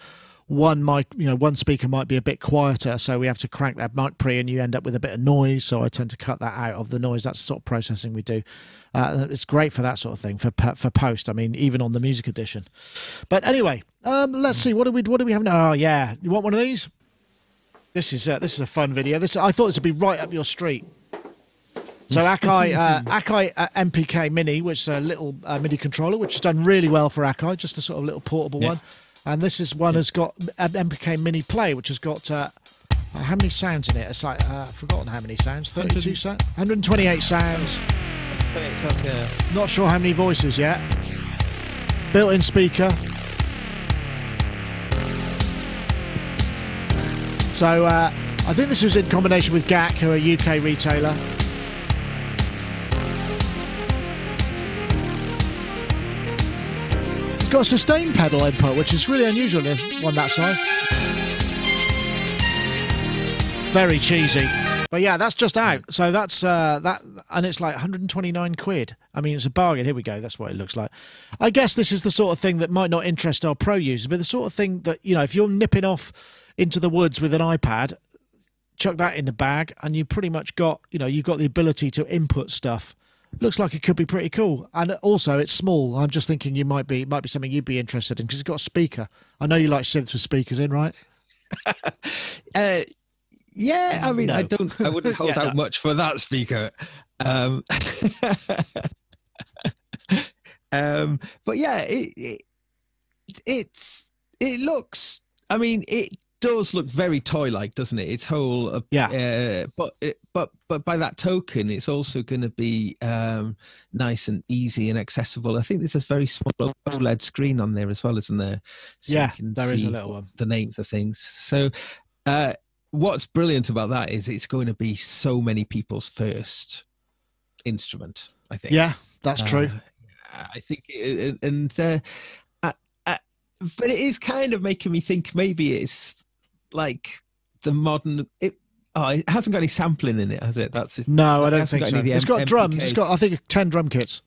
one speaker might be a bit quieter, so we have to crank that mic pre and you end up with a bit of noise, so I tend to cut that out of the noise. That's the sort of processing we do. It's great for that sort of thing, for post. I mean, even on the music edition. But anyway, let's see, what do we have now? Oh yeah, you want one of these? This is a fun video. I thought this would be right up your street. So Akai MPK Mini, which is a little MIDI controller, which has done really well for Akai, just a sort of little portable one. And this is one has got MPK Mini Play, which has got how many sounds in it? It's like I've forgotten how many sounds. 32 sounds, 128 sounds. 128 sounds, yeah. Not sure how many voices yet. Built-in speaker. So I think this was in combination with GAC, who are a UK retailer. Got a sustain pedal input, which is really unusual in one that size. Very cheesy, but yeah, that's just out. So that's that, and it's like 129 quid. I mean, it's a bargain. Here we go. That's what it looks like. I guess this is the sort of thing that might not interest our pro users, but the sort of thing that if you're nipping off into the woods with an iPad, chuck that in the bag, and you pretty much got you've got the ability to input stuff. Looks like it could be pretty cool, and also it's small. I'm just thinking it might be something you'd be interested in because it's got a speaker. I know you like synths with speakers in, right? Yeah, I mean, no. I wouldn't hold out much for that speaker. But yeah, it looks. I mean, it does look very toy-like, doesn't it? Its whole but by that token, it's also going to be nice and easy and accessible. I think there's a very small OLED screen on there as well, isn't there? So yeah, there is a little one. The names of things. So what's brilliant about that is it's going to be so many people's first instrument, I think. Yeah, that's true. I think, but it is kind of making me think maybe it's like the modern. It hasn't got any sampling in it, has it? That's just, no, I don't think so. It's got drums. It's got, I think, 10 drum kits.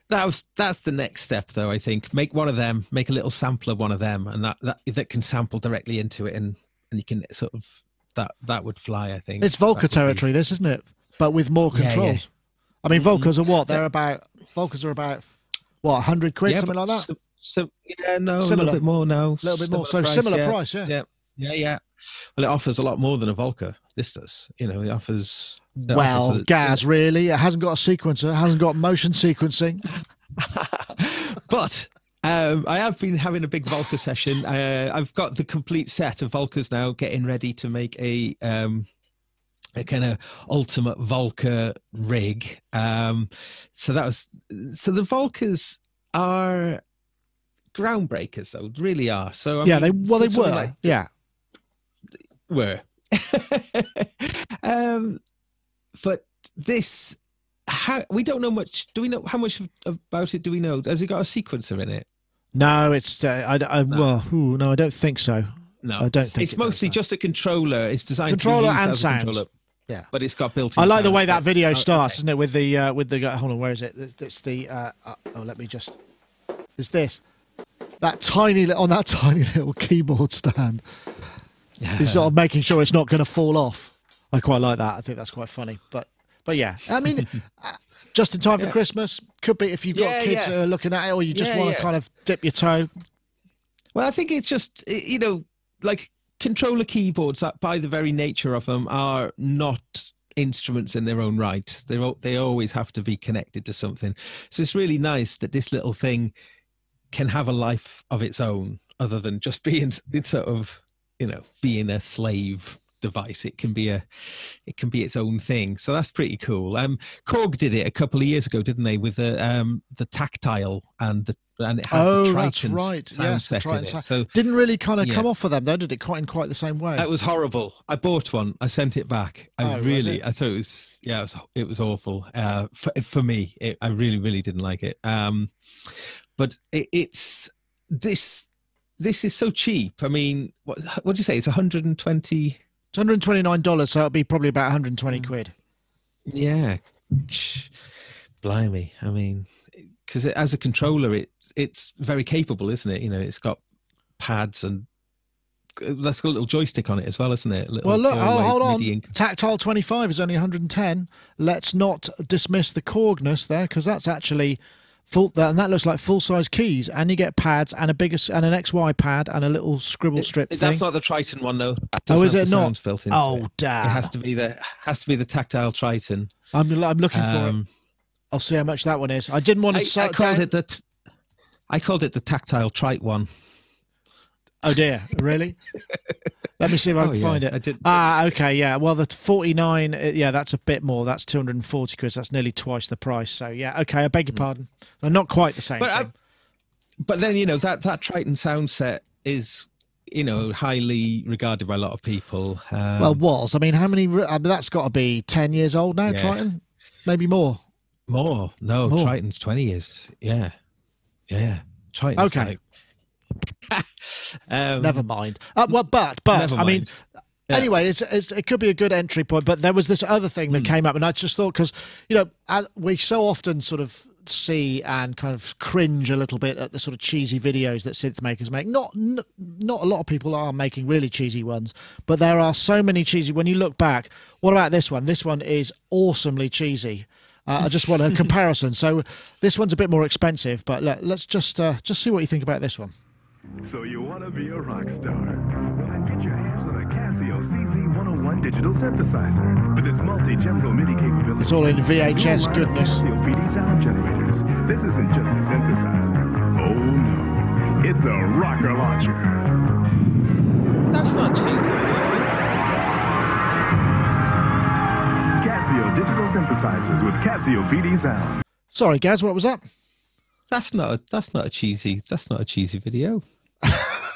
That's the next step, though. I think make one of them, make a little sample of one of them, and that can sample directly into it, and you can sort of that would fly. I think it's Volca territory, this, isn't it? But with more controls. Yeah. I mean, Volcas are what? Volcas are about what, 100 quid, something like that. So yeah, no, similar. A little bit more now. A little bit more. So price, similar price, yeah. Yeah. Well, it offers a lot more than a Volca. This does. It offers. Gaz, really? It hasn't got a sequencer. It hasn't got motion sequencing. But I have been having a big Volca session. I've got the complete set of Volcas now, getting ready to make a kind of ultimate Volca rig. So the Volcas are groundbreakers, though, really are. So they were. Were. But this, we don't know much. Do we know how much about it? Do we know? Has it got a sequencer in it? No, it's. No, I don't think so. No, I don't think it's mostly just a controller. It's designed controller to be used and as sound. A controller. Yeah, but it's got built-in. I like the way that sound. video starts, isn't it? With the hold on, where is it? It's the let me just. It's this. That tiny little keyboard stand. He's sort of making sure it's not going to fall off. I quite like that. I think that's quite funny. But yeah, I mean, just in time for Christmas. Could be if you've got kids looking at it, or you just want to kind of dip your toe. Well, I think it's just like controller keyboards that, by the very nature of them, are not instruments in their own right. They always have to be connected to something. So it's really nice that this little thing can have a life of its own, other than just being sort of, being a slave device. It can be its own thing. So that's pretty cool. Korg did it a couple of years ago, didn't they, with the tactile and and it had the Triton that's right. sound Yes, the set in Triton it. So didn't really kind of come off for them, though, did it? Quite in quite the same way. it was horrible. I bought one. I sent it back. I thought it was, it was awful. For me, I really didn't like it. But it's this is so cheap. I mean, what do you say? It's 120. It's $129, so it'll be probably about 120 quid. Yeah, blimey. I mean, because as a controller, it's very capable, isn't it? You know, it's got pads and that's got a little joystick on it as well, isn't it? Well, look, hold on. Tactile 25 is only 110. Let's not dismiss the Korgness there, because that's actually full, and that looks like full-size keys, and you get pads and an XY pad and a little scribble strip thing. That's not the Triton one, though. Oh, is it not? Oh, damn! It has to be the tactile Triton. I'm looking for it. I'll see how much that one is. I didn't want to. I called it the tactile Trite one. Oh dear, really? Let me see if I can find it. Okay, yeah. Well, the 49, that's a bit more. That's 240 quid. That's nearly twice the price. So yeah, okay. I beg your pardon. They're not quite the same thing. But then that Triton sound set is highly regarded by a lot of people. Well, was I mean, how many? That's got to be 10 years old now. Yeah. Triton, maybe more. More? No, more. Triton's 20 years. Yeah. Triton's okay. Never mind. But I mean, anyway, it could be a good entry point. But there was this other thing that came up, and I just thought, because we so often sort of see and kind of cringe a little bit at the sort of cheesy videos that synth makers make. Not a lot of people are making really cheesy ones, but there are so many cheesy. When you look back, what about this one? This one is awesomely cheesy. I just want a comparison. So this one's a bit more expensive, but let's just see what you think about this one. So you want to be a rock star? Well, then get your hands on a Casio CZ101 digital synthesizer with its multi-general MIDI capability. It's all in VHS goodness. Casio PD sound generators. This isn't just a synthesizer. Oh no, it's a rocker launcher. That's not cheating. Casio digital synthesizers with Casio PD sound. Sorry, Gaz, what was that? That's not a cheesy video.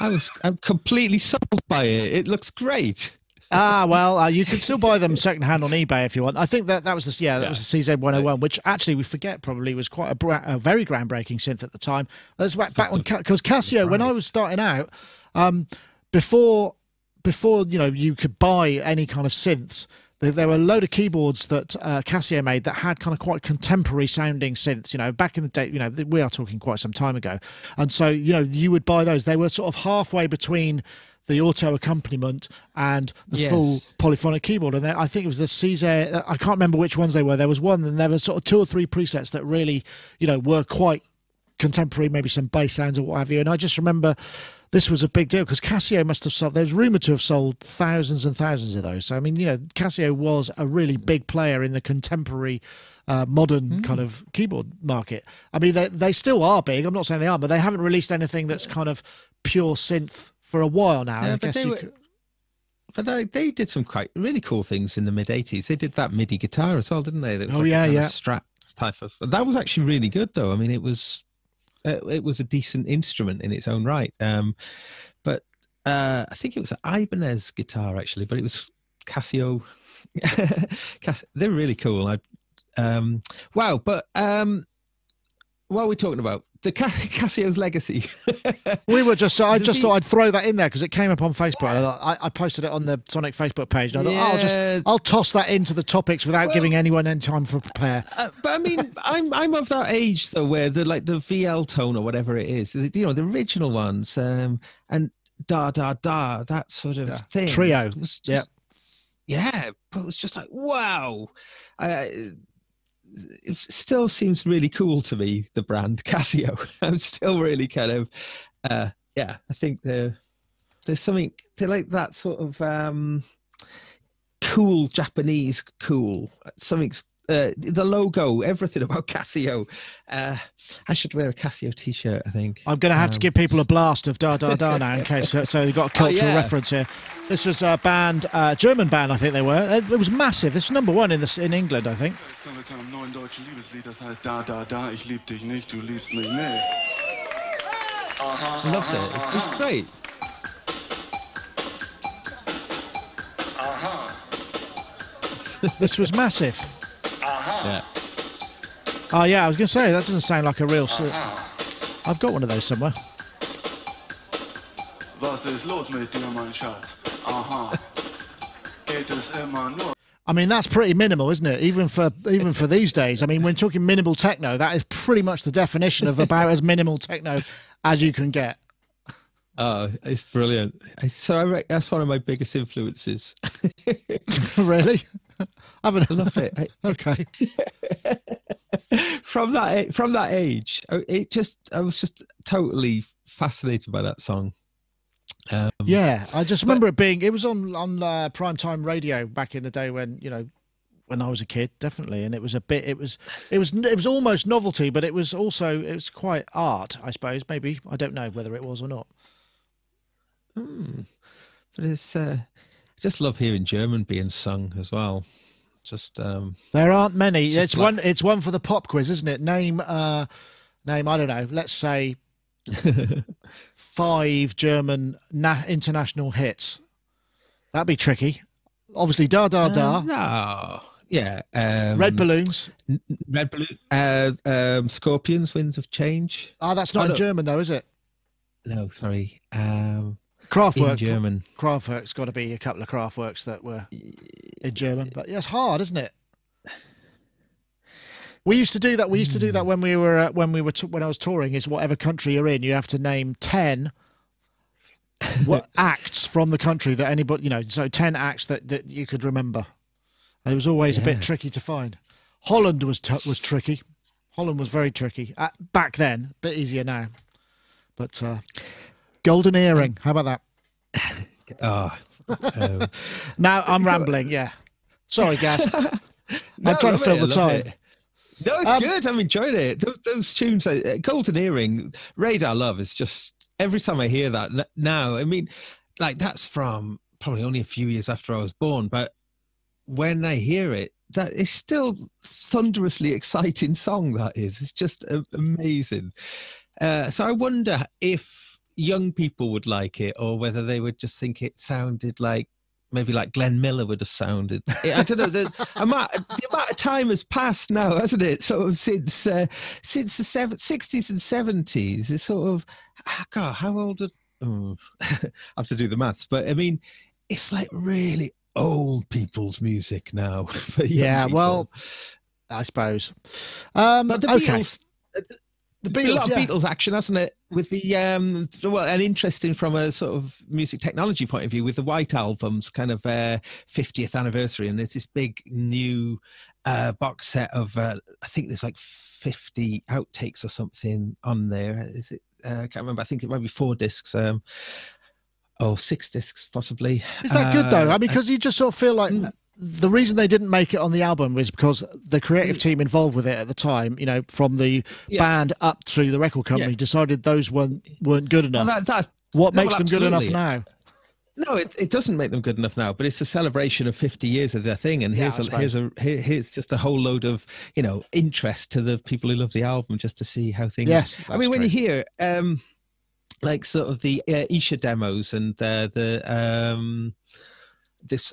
I'm completely sold by it. It looks great. Well, you can still buy them secondhand on eBay if you want. I think that was the CZ101, which actually we forget probably was quite a very groundbreaking synth at the time. That's back when, because Casio, when I was starting out, before you could buy any kind of synths, there were a load of keyboards that Casio made that had kind of quite contemporary sounding synths, back in the day, we are talking quite some time ago. And so, you would buy those. They were sort of halfway between the auto accompaniment and the full polyphonic keyboard. And I think it was the CZ, I can't remember which ones they were. There was one, and there were sort of 2 or 3 presets that really, were quite contemporary, maybe some bass sounds or what have you. And I just remember this was a big deal because Casio must have sold, there's rumoured to have sold thousands and thousands of those. So, I mean, Casio was a really big player in the contemporary modern kind of keyboard market. I mean, they still are big. I'm not saying they aren't, but they haven't released anything that's kind of pure synth for a while now. Yeah, but they did some quite really cool things in the mid-'80s. They did that MIDI guitar as well, didn't they? That was Strat type of. That was actually really good, though. I mean, it was a decent instrument in its own right. But I think it was an Ibanez guitar actually, but it was Casio. They're really cool. Wow. But what are we talking about? The Casio's legacy. I just thought I'd throw that in there because it came up on Facebook. I posted it on the Sonic Facebook page. And I thought, I'll toss that into the topics without giving anyone any time for prepare. But I mean, I'm of that age though, where the VL tone or whatever it is, the original ones, and da da da, that sort of thing. Trio. Yeah, but it was just like wow. It still seems really cool to me, the brand Casio. I'm still really kind of I think there's something to like that sort of cool Japanese something's the logo, everything about Casio. I should wear a Casio t-shirt, I think. I'm going to have to give people a blast of Da Da Da now in case so you've got a cultural reference here. This was a band, German band, I think they were. It was massive. This was #1 in England, I think. I loved it. It's great. This was massive. Yeah. Oh yeah, I was going to say that doesn't sound like a real. I've got one of those somewhere. I mean, that's pretty minimal, isn't it? Even for these days. I mean, when talking minimal techno, that is pretty much the definition of about as minimal techno as you can get. Oh, it's brilliant. So that's one of my biggest influences. Really? I love it. Okay. From that age, I was just totally fascinated by that song. Yeah, I just remember it was on primetime radio back in the day when I was a kid, definitely, and it was almost novelty, but it was quite art, I suppose. Maybe, I don't know whether it was or not. But it's I just love hearing German being sung as well. Just there aren't many. It's one for the pop quiz, isn't it? Name I don't know. Let's say 5 German international hits. That'd be tricky. Obviously, Da Da Da. No, yeah. Red Balloons. Red Balloon. Scorpions. Winds of Change. Oh, that's not in German though, is it? No, sorry. Kraftwerk. In German. Kraftwerk's got to be a couple of Kraftwerks that were in German, but yeah, it's hard, isn't it? We used to do that. We used to do that when I was touring. Is whatever country you're in, you have to name 10 acts from the country that anybody, so 10 acts that you could remember. And it was always a bit tricky to find. Holland was tricky. Holland was very tricky back then. A bit easier now, but Golden Earring. How about that? Now I'm rambling. Yeah, sorry, Gaz. I'm trying to fill the time. No, it's good. I'm enjoying it. Those tunes, Golden Earring, Radar Love is just, every time I hear that now, I mean, like that's from probably only a few years after I was born, but when I hear it, that is still thunderously exciting song, that is. It's just amazing. So I wonder if young people would like it or whether they would just think it sounded like, maybe like Glenn Miller would have sounded. I don't know. The amount of time has passed now, hasn't it? Sort of since the 60s and 70s. It's sort of, God, how old? I have to do the maths, but I mean, it's like really old people's music now. Yeah, people. Well, I suppose. But the okay. Beatles. The Beatles, a lot of Beatles action, hasn't it? With the and interesting from a sort of music technology point of view, with the White Album's kind of 50th anniversary, and there's this big new box set of I think there's like 50 outtakes or something on there. Is it? I can't remember. I think it might be 4 discs. Or 6 discs, possibly. Is that good though? I mean, because you just sort of feel like the reason they didn't make it on the album was because the creative team involved with it at the time, from the band up through the record company, decided those weren't good enough. Well, makes them good enough now? No, it doesn't make them good enough now, but it's a celebration of 50 years of their thing, and here's just a whole load of interest to the people who love the album, just to see how things. Yes, I mean, when you hear like sort of the Isha demos and this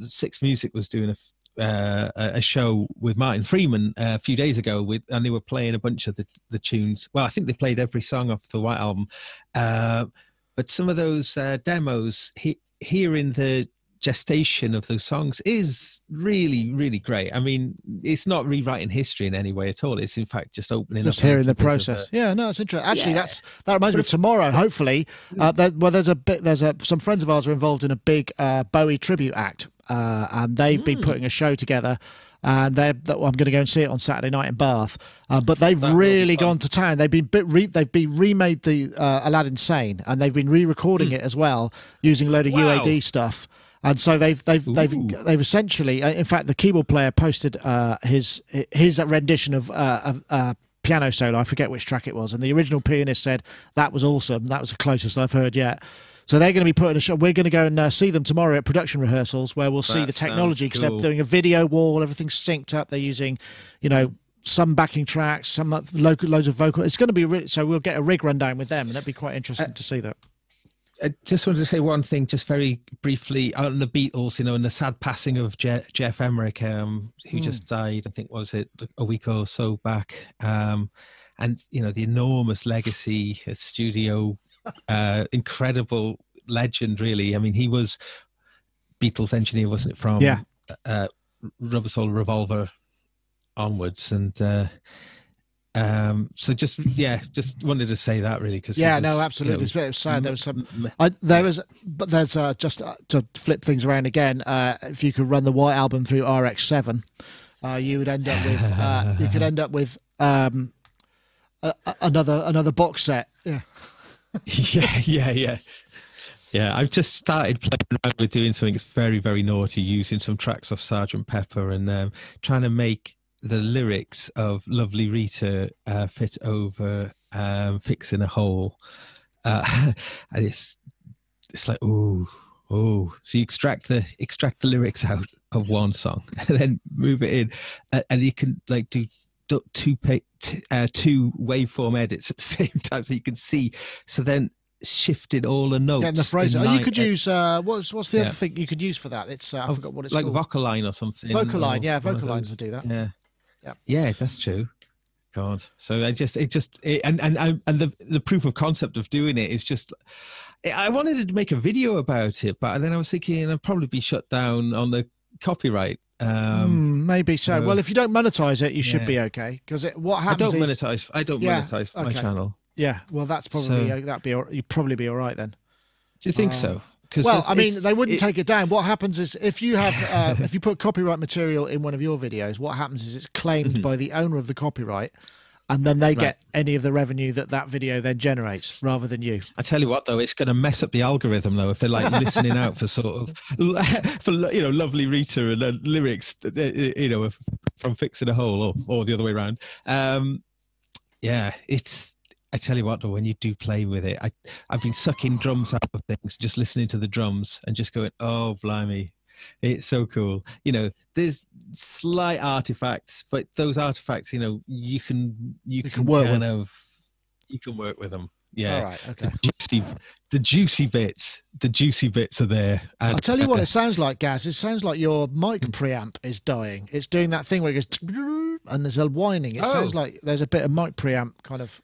Six Music was doing a show with Martin Freeman a few days ago, and they were playing a bunch of the tunes. Well, I think they played every song off the White Album, but some of those demos, hearing the gestation of those songs is really, really great. I mean, it's not rewriting history in any way at all. It's in fact just opening just up hearing the process. Yeah, no, it's interesting. Actually, that reminds me of tomorrow. Hopefully, there's some friends of ours are involved in a big Bowie tribute act, and they've been putting a show together. And I'm going to go and see it on Saturday night in Bath. But they've really gone to town. They've been remade the Aladdin Sane, and they've been re-recording it as well using a load of UAD stuff. And so they've essentially, in fact, the keyboard player posted his rendition of a piano solo. I forget which track it was, and the original pianist said that was awesome. That was the closest I've heard yet. So they're going to be putting a show. We're going to go and see them tomorrow at production rehearsals, where we'll see the technology, because they're doing a video wall. Everything's synced up. They're using, some backing tracks, some loads of vocal. It's going to be so we'll get a rig rundown with them, and that'd be quite interesting to see that. I just wanted to say one thing, just very briefly, on the Beatles, and the sad passing of Jeff Emerick, who just died, I think, was it a week or so back, and the enormous legacy at studio, incredible legend, really. I mean, he was Beatles engineer, wasn't it, from Rubber Soul Revolver onwards, and so just wanted to say that, really, because absolutely, it's very sad. There was some but there's just to flip things around again, if you could run the White Album through RX7, you would end up with you could end up with another box set. Yeah, I've just started playing around with doing something that's very, very naughty, using some tracks off Sgt. Pepper and trying to make the lyrics of Lovely Rita fit over Fixing a Hole. And it's like, oh. So you extract the lyrics out of one song and then move it in. And you can like do two waveform edits at the same time, so you can see. So then shifted all the notes. Getting the phrase. You could use what's the other thing you could use for that? It's I forgot what it's like called. Vocaline or something. Vocaline, Vocalines will do that. Yeah, that's true. God. So and the proof of concept of doing it is just, I wanted to make a video about it, but then I was thinking I'd probably be shut down on the copyright. Maybe so. Well, if you don't monetize it, you should be okay. Because what happens? I don't monetize my channel. Yeah, well, that's probably you'd probably be all right then. Do you think so? Well, I mean, they wouldn't take it down. What happens is if you have if you put copyright material in one of your videos, what happens is it's claimed by the owner of the copyright, and then they get any of the revenue that video then generates, rather than you. I tell you what, though, it's going to mess up the algorithm, though, if they're like listening out for sort of for Lovely Rita and the lyrics, from Fixing a Hole or the other way around. It's. I tell you what, though, when you do play with it, I've been sucking drums out of things, just listening to the drums and just going, oh, blimey, it's so cool. There's slight artifacts, but those artifacts, you can work with them. Yeah. All right. Okay. The juicy bits are there. And, I'll tell you what it sounds like, Gaz. It sounds like your mic preamp is dying. It's doing that thing where it goes and there's a whining. It sounds like there's a bit of mic preamp kind of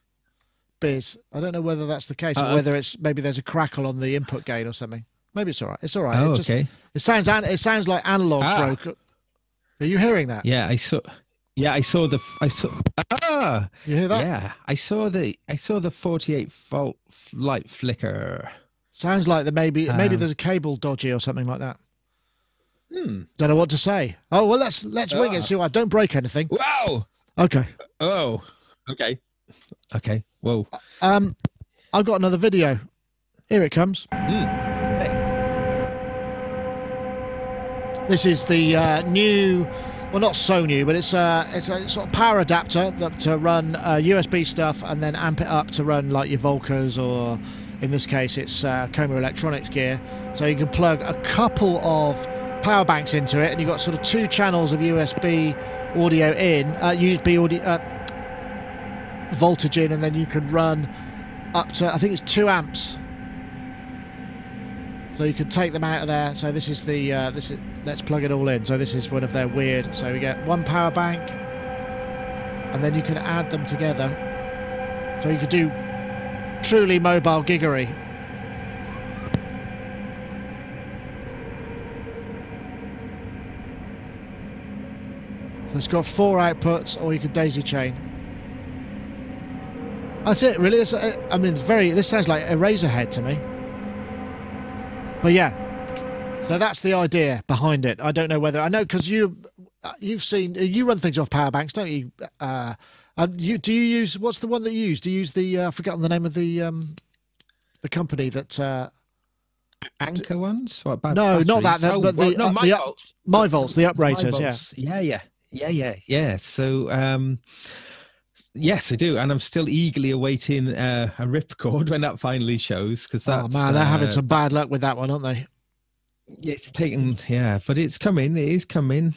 biz. I don't know whether that's the case or whether maybe there's a crackle on the input gain or something. Maybe it's all right. It's all right. Oh, okay. It sounds like analog broke. Are you hearing that? Yeah, I saw. You hear that? Yeah, I saw the 48 volt light flicker. Sounds like maybe there's a cable dodgy or something like that. Don't know what to say. Oh well, let's wing it and see what. Don't break anything. Wow. Okay. Oh. Okay. Okay. Whoa. I've got another video. Here it comes. Hey. This is the new, well, not so new, but it's a sort of power adapter to run USB stuff and then amp it up to run like your Volcas, or in this case it's Coma Electronics gear. So you can plug a couple of power banks into it, and you've got sort of 2 channels of USB audio in, USB audio. Voltage in, and then you can run up to, I think it's 2 amps. So you can take them out of there. So this is let's plug it all in. So this is one of their weird. So we get 1 power bank, and then you can add them together. So you could do truly mobile giggery. So it's got 4 outputs, or you could daisy chain. That's it, really. This sounds like Eraserhead to me. But yeah, so that's the idea behind it. I don't know whether I know, because you run things off power banks, don't you? Do you use, what's the one that you use? Do you use the I've forgotten the name of the company that Anchor ones? What, no, not that. But MyVolts, the uprated. Yeah. So. Yes, I do, and I'm still eagerly awaiting a ripcord when that finally shows. Because that's, oh man, they're having some bad luck with that one, aren't they? It's taken, but it's coming. It is coming.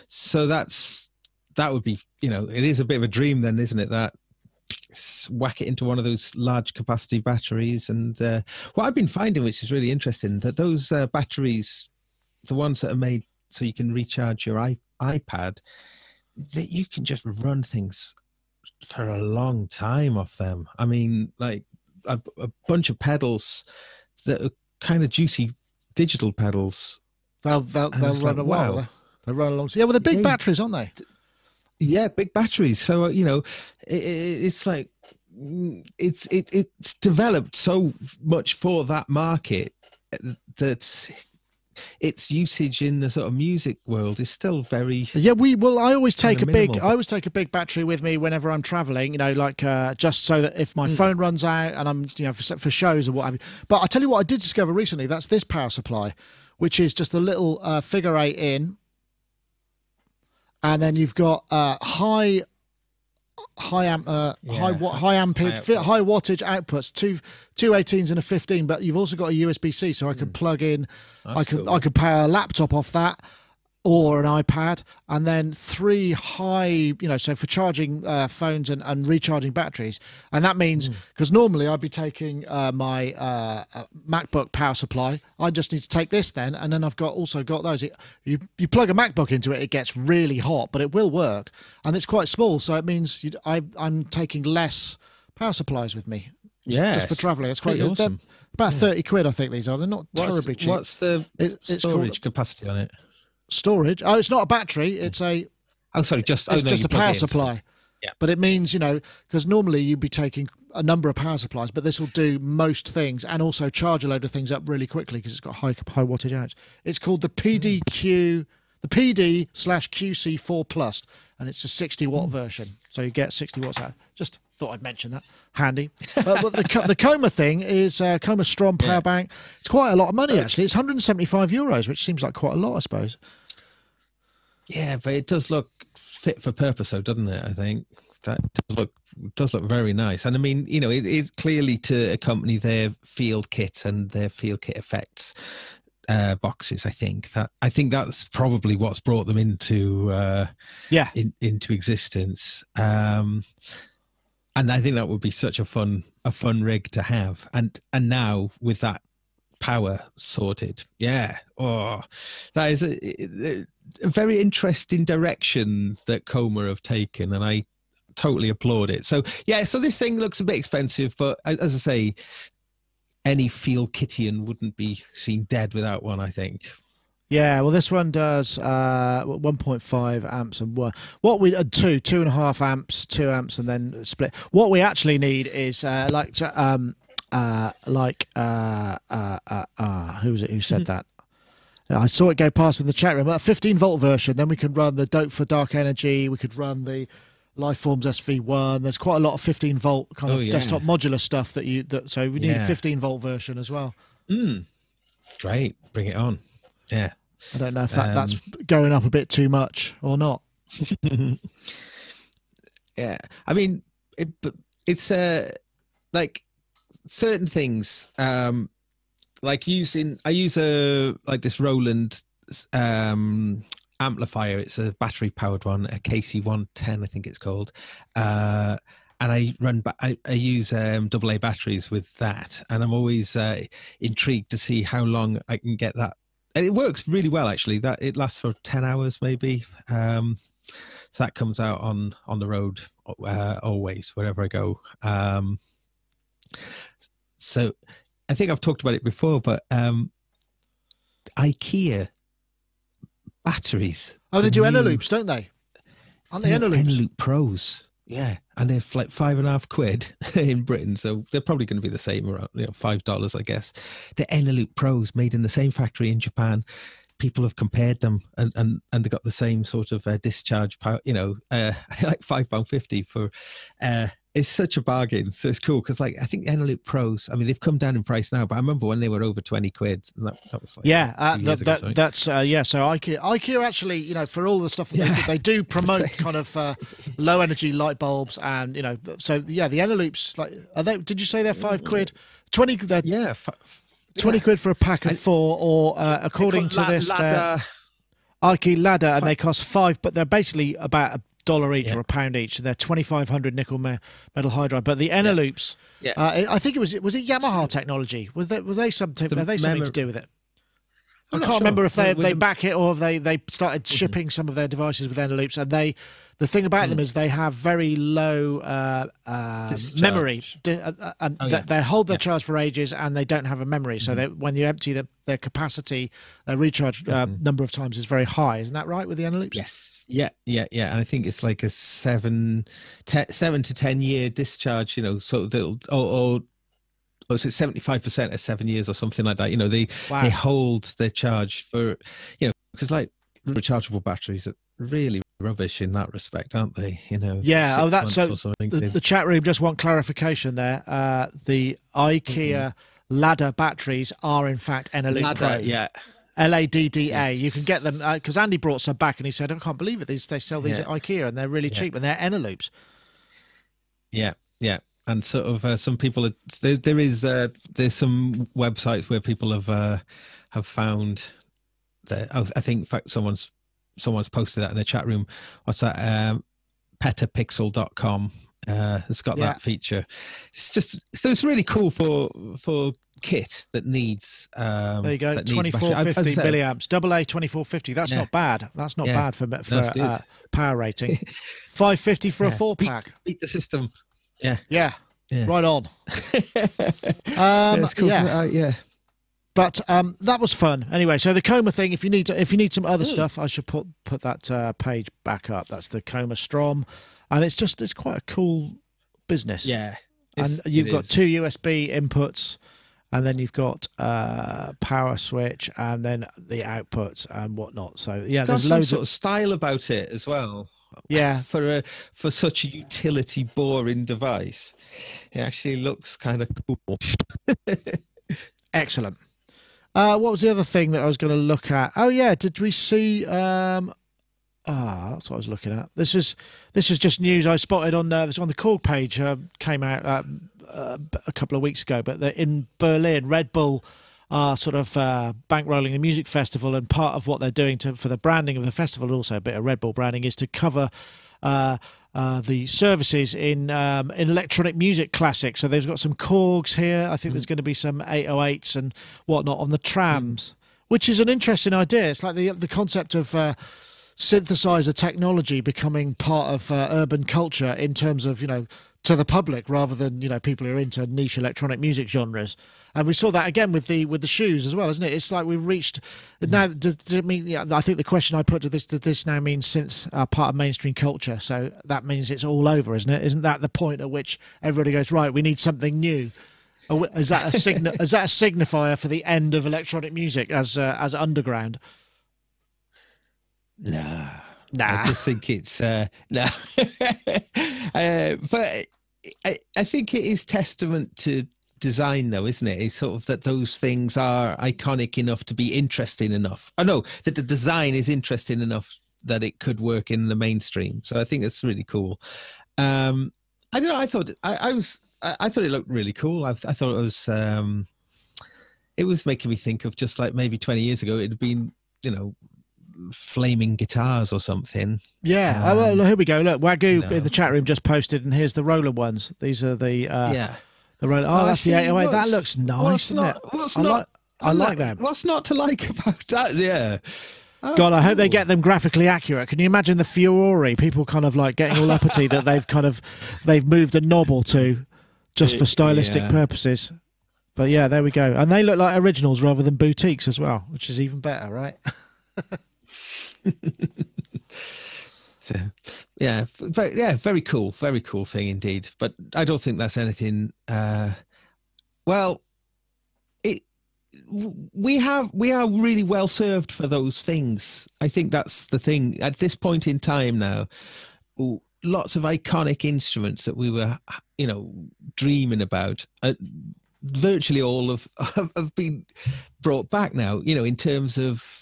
So that's that would be, it is a bit of a dream then, isn't it? That whack it into one of those large capacity batteries. And what I've been finding, which is really interesting, that those batteries, the ones that are made so you can recharge your iPad, that you can just run things for a long time off them. I mean, like a bunch of pedals that are kind of juicy digital pedals. They'll run a while. Wow. They run along. Yeah, well, they're big batteries, aren't they? Yeah, big batteries. So it's like it's developed so much for that market that its usage in the sort of music world is still very I always take a big battery with me whenever I'm traveling, like just so that if my phone runs out and I'm for shows or what have you. But I tell you what I did discover recently, that's this power supply, which is just a little figure 8 in, and then you've got high wattage outputs, two 18s and a 15, but you've also got a USB-C, so I could plug in. I could power a laptop off that, or an iPad, and then 3 high, so for charging phones and recharging batteries. And that means, because normally I'd be taking my MacBook power supply, I just need to take this then, and then I've also got those. You plug a MacBook into it, it gets really hot, but it will work, and it's quite small, so it means I'm taking less power supplies with me. Yeah, just for traveling. It's quite awesome. About 30 quid, I think these are. They're not terribly cheap. What's the storage capacity on it? Storage? Oh, it's not a battery. It's a. Oh, sorry, just a power supply. Yeah, but it means because normally you'd be taking a number of power supplies, but this will do most things and also charge a load of things up really quickly because it's got high wattage out. It's called the PD/QC4 Plus, and it's a 60-watt version, so you get 60 watts out. Just thought I'd mention that. Handy. But the Coma thing is Coma Strong power bank. It's quite a lot of money, actually. It's €175, which seems like quite a lot, I suppose. Yeah, but it does look fit for purpose, though, doesn't it? I think that does look very nice. And I mean, it is clearly to accompany their field kit and their field kit effects boxes. I think that's probably what's brought them into into existence. And I think that would be such a fun rig to have. And now with that power sorted, that is a very interesting direction that Coma have taken, and I totally applaud it. So so this thing looks a bit expensive, but as I say, any field kittian wouldn't be seen dead without one, I think. Yeah, well, this one does 1.5 amps and 2.5 amps, 2 amps, and then split. What we actually need is who was it who said that? I saw it go past in the chat room. A 15-volt version. Then we can run the Dope for Dark Energy. We could run the Lifeforms SV1. There's quite a lot of 15-volt kind of desktop modular stuff so we need a 15-volt version as well. Great, bring it on. Yeah. I don't know if that's going up a bit too much or not. Yeah, I mean, it's like certain things. Like I use this Roland amplifier. It's a battery powered one, a KC110, I think it's called. And I use AA batteries with that, and I'm always intrigued to see how long I can get that. And it works really well, actually. That it lasts for 10 hours, maybe. So that comes out on the road always, wherever I go. So I think I've talked about it before, but IKEA batteries. Oh, they do Eneloops, don't they? Aren't they Eneloops? Eneloop Pros. Yeah, and they're like £5.50 in Britain, so they're probably going to be the same, around $5, I guess. The Eneloop Pros, made in the same factory in Japan. People have compared them, and they got the same sort of discharge power. Like £5.50 for. It's such a bargain, so it's cool because, I think Eneloop Pros. I mean, they've come down in price now, but I remember when they were over 20 quid. And that was like that's So IKEA actually, for all the stuff that they do promote kind of low energy light bulbs, and so the Eneloops, are they? Did you say they're £5? 20? 20 quid for a pack of 4, or according to this, IKEA ladder, and they cost £5, but they're basically about each or £1 each. They're 2,500 nickel metal hydride. But the Eneloops, I think was it Yamaha technology? Was they something? Have they something to do with it? I can't remember if they back it or if they started shipping some of their devices with Eneloops. And the thing about them is they have very low memory, and they hold their charge for ages, and they don't have a memory. So when you empty their capacity, their recharge number of times is very high. Isn't that right with the Eneloops? Yes. Yeah. And I think it's like a 7 to 10 year discharge. So they'll is it 75% at 7 years or something like that? They hold their charge for because like rechargeable batteries are really rubbish in that respect, aren't they? Yeah. That's so. The chat room just want clarification there. The IKEA ladder batteries are in fact Eneloop Pro. Yeah. LADDA. Yes. You can get them because Andy brought some back and he said, I can't believe it. They sell these at IKEA and they're really cheap and they're Eneloops. Yeah. And sort of some people there's some websites where people have found that. I think in fact someone's posted that in the chat room. What's that? Petapixel.com. It's got that feature. It's really cool for kit that needs. There you go. 2450 milliamps. AA 2450. That's not bad. That's not bad for power rating. 550 for a 4-pack. Beat the system. Yeah. Right on. It's cool. But that was fun. Anyway, so the Coma thing. If you need some other stuff, I should put that page back up. That's the Coma Strom, and it's quite a cool business. Yeah, and you've got 2 USB inputs, and then you've got power switch, and then the outputs and whatnot. So there's loads of style about it as well. Yeah, for such a utility boring device, it actually looks kind of cool. Excellent. What was the other thing that I was going to look at? Oh yeah, did we see? That's what I was looking at. This was just news I spotted on this on the Korg page. Came out a couple of weeks ago, but in Berlin, Red Bull are sort of bankrolling the music festival, and part of what they're doing for the branding of the festival, and also a bit of Red Bull branding, is to cover the services in electronic music classics. So they've got some Korgs here. I think there's going to be some 808s and whatnot on the trams, which is an interesting idea. It's like the concept of synthesizer technology becoming part of urban culture in terms of to the public rather than people who are into niche electronic music genres. And we saw that again with the shoes as well, isn't it? It's like we've reached now. Does it mean? I think the question I put to this: does this now mean synths are part of mainstream culture? So that means it's all over, isn't it? Isn't that the point at which everybody goes, right? We need something new. Is that a is that a signifier for the end of electronic music as underground? Nah. I just think it's no. But I think it is testament to design, though, isn't it? It's sort of that those things are iconic enough to be interesting enough. I know that the design is interesting enough that it could work in the mainstream. So I think it's really cool. I don't know. I thought it looked really cool. I thought it was making me think of just like maybe 20 years ago, it had been, flaming guitars or something. Yeah. Well, here we go. Look, Wagyu in the chat room just posted, and here's the roller ones. These are the the roller. Oh, that's the 808. That looks nice, doesn't it? I like that. What's not to like about that? Yeah. God, I hope they get them graphically accurate. Can you imagine the furore? People kind of like getting all uppity that they've moved a knob or two just for stylistic purposes. But yeah, there we go. And they look like originals rather than boutiques as well, which is even better, right? So, very cool thing indeed. But I don't think that's anything. We are really well served for those things. I think that's the thing at this point in time now. Lots of iconic instruments that we were, dreaming about. Virtually all have been brought back now. In terms of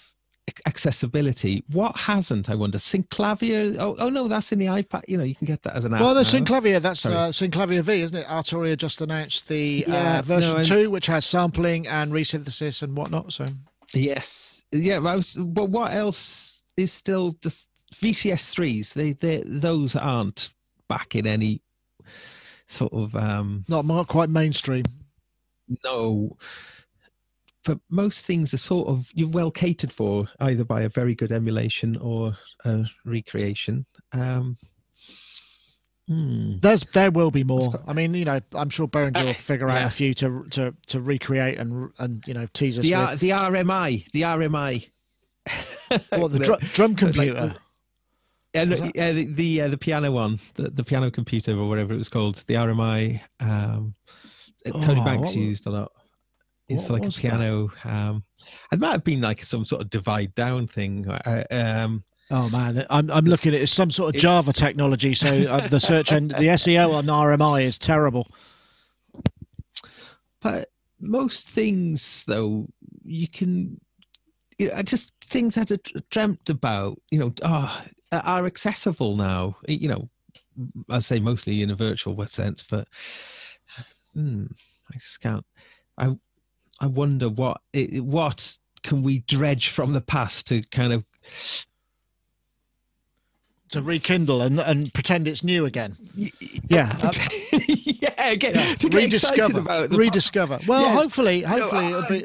accessibility. What hasn't, I wonder? Synclavier? Oh no, that's in the iPad. You can get that as an app. Well, no, Synclavier, that's Synclavier V, isn't it? Arturia just announced the version 2, which has sampling and resynthesis and whatnot. So yes, yeah. But what else is still just VCS3s, those aren't back in any sort of not quite mainstream. No, for most things are sort of you're well catered for either by a very good emulation or a recreation. There will be more. I mean, you know, I'm sure Behringer will figure out a few to recreate and you know, tease us with. The RMI. What, the drum computer? The piano one, the piano computer or whatever it was called, the RMI. Tony Banks used a lot. It's like a piano. It might have been like some sort of divide down thing. Oh man, I'm looking at it as some sort of Java technology. So the search and the SEO on RMI is terrible. But most things, though, you can, you know, just things I dreamt about, you know, are accessible now. You know, I say mostly in a virtual sense, but I just can't. I wonder what can we dredge from the past to kind of to rekindle and pretend it's new again. Yeah, again, to rediscover. Well, hopefully it'll be.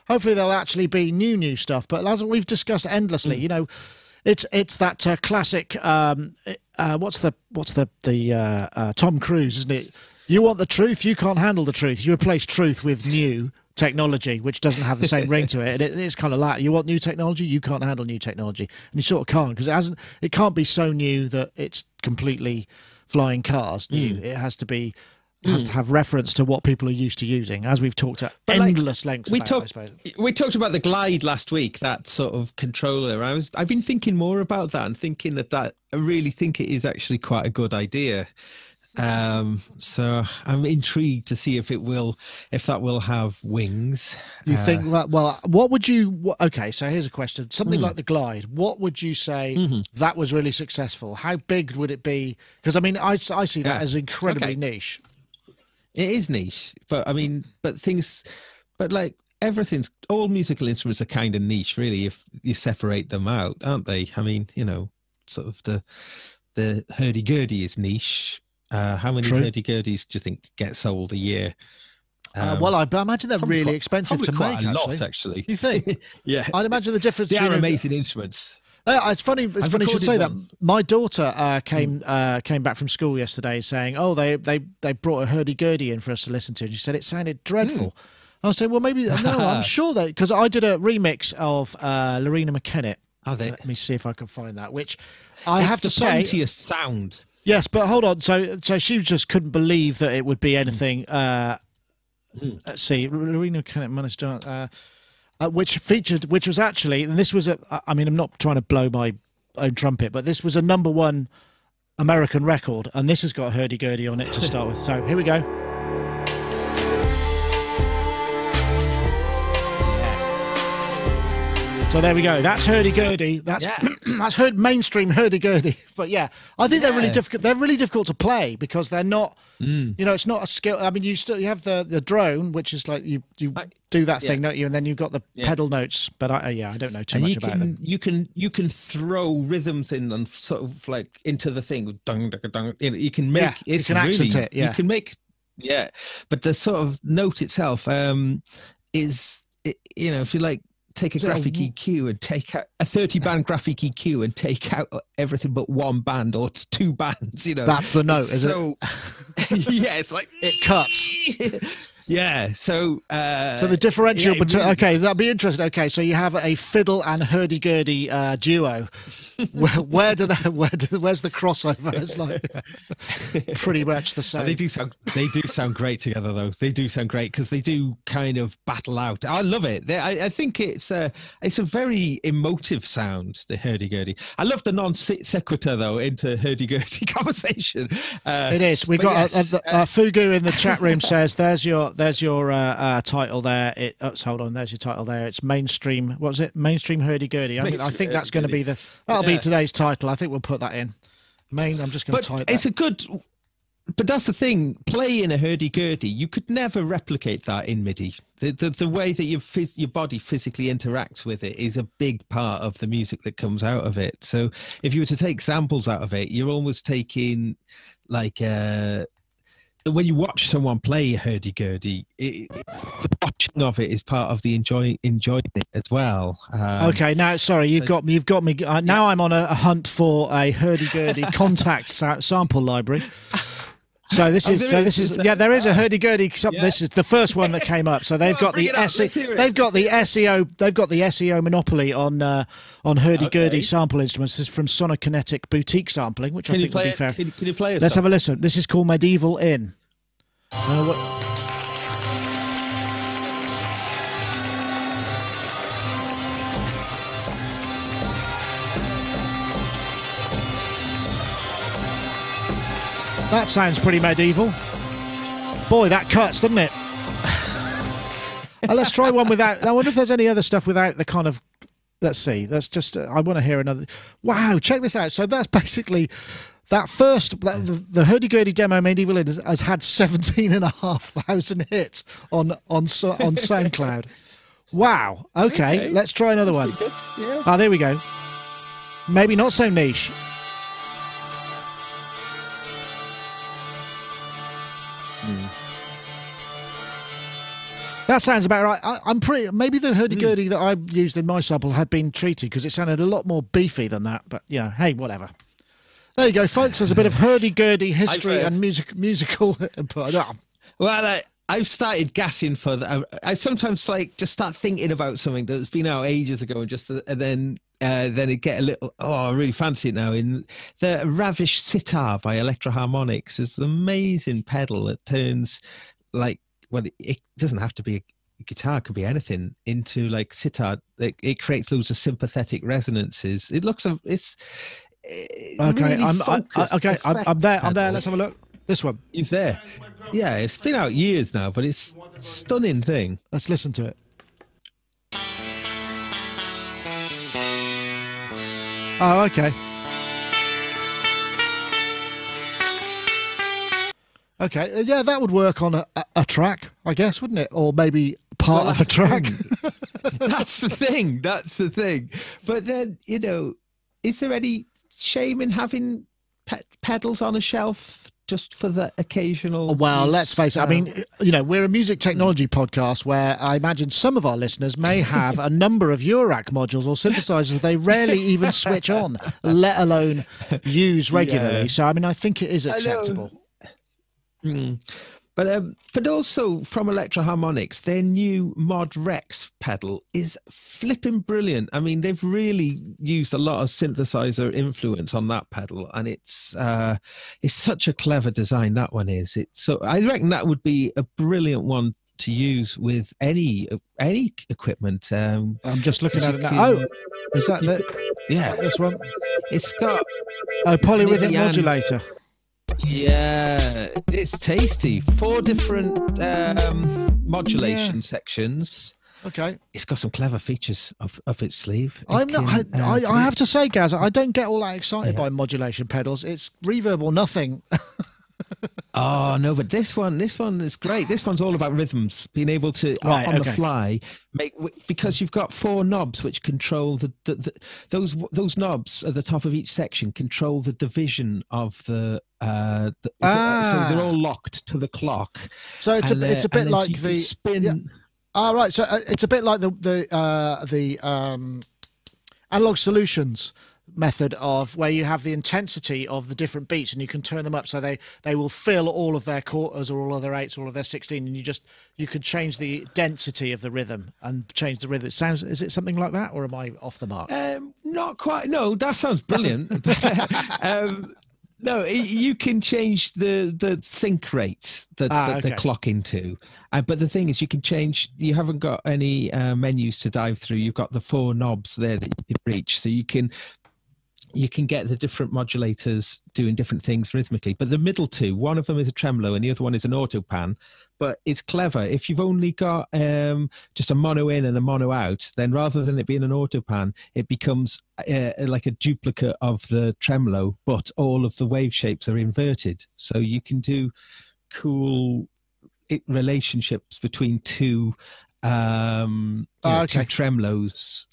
Hopefully there'll actually be new stuff. But as we've discussed endlessly, you know, it's that classic. What's the Tom Cruise, isn't it? You want the truth, you can't handle the truth. You replace truth with new technology, which doesn't have the same ring to it. And it's kind of like, you want new technology, you can't handle new technology. And you sort of can't, because it can't be so new that it's completely flying cars new. It has to be to have reference to what people are used to using, as we've talked at endless lengths about, I suppose. We talked about the Glide last week, that sort of controller. I've been thinking more about that and thinking that I really think it is actually quite a good idea. So I'm intrigued to see if that will have wings. You think, well, what would you, okay, so here's a question. Something like the Glide, what would you say that was really successful? How big would it be? Because, I mean, I see that as incredibly niche. It is niche, but I mean, like all musical instruments are kind of niche, really, if you separate them out, aren't they? I mean, you know, sort of the hurdy-gurdy is niche. How many hurdy-gurdies do you think get sold a year? Well, I imagine they're really expensive to make. A lot, actually. You think? Yeah. I'd imagine the difference. They are amazing instruments. It's funny. It's funny you should say that. My daughter came back from school yesterday saying, "Oh, they brought a hurdy-gurdy in for us to listen to." And she said it sounded dreadful. I was saying, "Well, maybe no. I'm sure because I did a remix of Lorena McKennitt. Let me see if I can find that. Which I have to say, it's the funkiest sound. Yes, but hold on. So she just couldn't believe that it would be anything. Let's see, Lorena McKennitt managed to. Which was actually, and this was I mean, I'm not trying to blow my own trumpet, but this was a #1 American record, and this has got hurdy-gurdy on it to start with. So here we go. So there we go. That's hurdy-gurdy. That's mainstream hurdy-gurdy. But yeah, I think they're really difficult. They're really difficult to play because they're not. You know, it's not a skill. I mean, you have the drone, which is like you do that thing, don't you? And then you've got the pedal notes. But I don't know too much about them. You can throw rhythms in and sort of like into the thing. Dung, dung, dung. You can make you can accent it. Yeah, you can make but the sort of note itself is, you know, if you like. Take a graphic EQ and take out a 30-band graphic EQ and take out everything but one band or two bands, you know. That's the note, is it? Yeah, it's like it cuts. Yeah, so the differential between that'd be interesting. Okay, so you have a fiddle and hurdy-gurdy duo. Where's the crossover? It's like pretty much the same. They do sound great together, though. They do sound great because they do kind of battle out. I love it. I think it's a very emotive sound, the hurdy-gurdy. I love the non sequitur though into hurdy-gurdy conversation. It is. We got Fugu in the chat room says there's your title there. Hold on, there's your title there. It's mainstream. What was it? Mainstream hurdy-gurdy. I think that's going to be that'll be today's title. I think we'll put that in. I'm just going to type that. But that's the thing. Playing a hurdy-gurdy, you could never replicate that in MIDI. The way that your body physically interacts with it is a big part of the music that comes out of it. So if you were to take samples out of it, you're almost taking like when you watch someone play a hurdy-gurdy, the watching of it is part of the enjoying it as well. Okay, now sorry, you've got me. Now I'm on a hunt for a hurdy-gurdy contact sample library. So this is there is a hurdy-gurdy. This is the first one that came up. So they've got the SEO monopoly on hurdy-gurdy sample instruments. This is from Sonicstate Boutique Sampling, which I think would be fair. Can you play it? Let's have a listen. This is called Medieval Inn. That sounds pretty medieval. Boy, that cuts, doesn't it? Let's try one without. I wonder if there's any other stuff without the kind of. Let's see. That's just. I want to hear another. Wow, check this out. So that's basically that first. The hurdy-gurdy demo Medieval Inn has had 17,500 hits on SoundCloud. Wow. Okay, let's try another one. Yeah. Ah, there we go. Maybe not so niche. That sounds about right. I'm pretty. Maybe the hurdy-gurdy that I used in my sample had been treated because it sounded a lot more beefy than that. But you know, hey, whatever. There you go, folks. There's a bit of hurdy-gurdy history and musical input. Well, I've started gassing for that. I sometimes just start thinking about something that's been out ages ago, and then it get a little. Oh, I really fancy it now. In the Ravish Sitar by Electro Harmonics is an amazing pedal that turns like. Well, it doesn't have to be a guitar; it could be anything. Into like sitar, it creates loads of sympathetic resonances. It looks, it's okay. Really I'm there. pedal. Let's have a look. This one. Is there? Yeah, it's been out years now, but it's a stunning thing. Let's listen to it. Oh, okay. Okay, yeah, that would work on a track, I guess, wouldn't it? Or maybe part of a track. That's the thing. That's the thing. But then, you know, is there any shame in having pedals on a shelf just for the occasional? Well, use? let's face it. I mean, you know, we're a music technology podcast where I imagine some of our listeners may have a number of Eurorack modules or synthesizers they rarely even switch on, let alone use regularly. Yeah. So, I mean, I think it is acceptable. But also from Electro Harmonics, their new Mod Rex pedal is flipping brilliant. I mean, they've really used a lot of synthesizer influence on that pedal, and it's such a clever design. That one is. So I reckon that would be a brilliant one to use with any equipment. I'm just looking at it now. Oh, is that this one? It's got a polyrhythmic modulator. Yeah, it's tasty. 4 different modulation sections. Okay, it's got some clever features of its sleeve. I have to say, Gaz, I don't get all that excited by modulation pedals. It's reverb or nothing. Oh no, but this one is great. This one's all about rhythms, being able to on the fly because you've got 4 knobs which control those knobs at the top of each section control the division of so they're all locked to the clock. So it's a bit like the spin. Yeah. Right. So it's a bit like the Analog Solutions method of where you have the intensity of the different beats and you can turn them up so they will fill all of their quarters or all of their eighths, all of their 16, and you could change the density of the rhythm and change the rhythm. Is it something like that, or am I off the mark? Not quite. No, that sounds brilliant. No, you can change the sync rate that they clock into. But the thing is, you haven't got any menus to dive through. You've got the 4 knobs there that you can reach. So you can you can get the different modulators doing different things rhythmically. But the middle two, one of them is a tremolo and the other one is an autopan. But it's clever. If you've only got just a mono in and a mono out, then rather than it being an autopan, it becomes like a duplicate of the tremolo, but all of the wave shapes are inverted. So you can do cool relationships between two, two tremolos.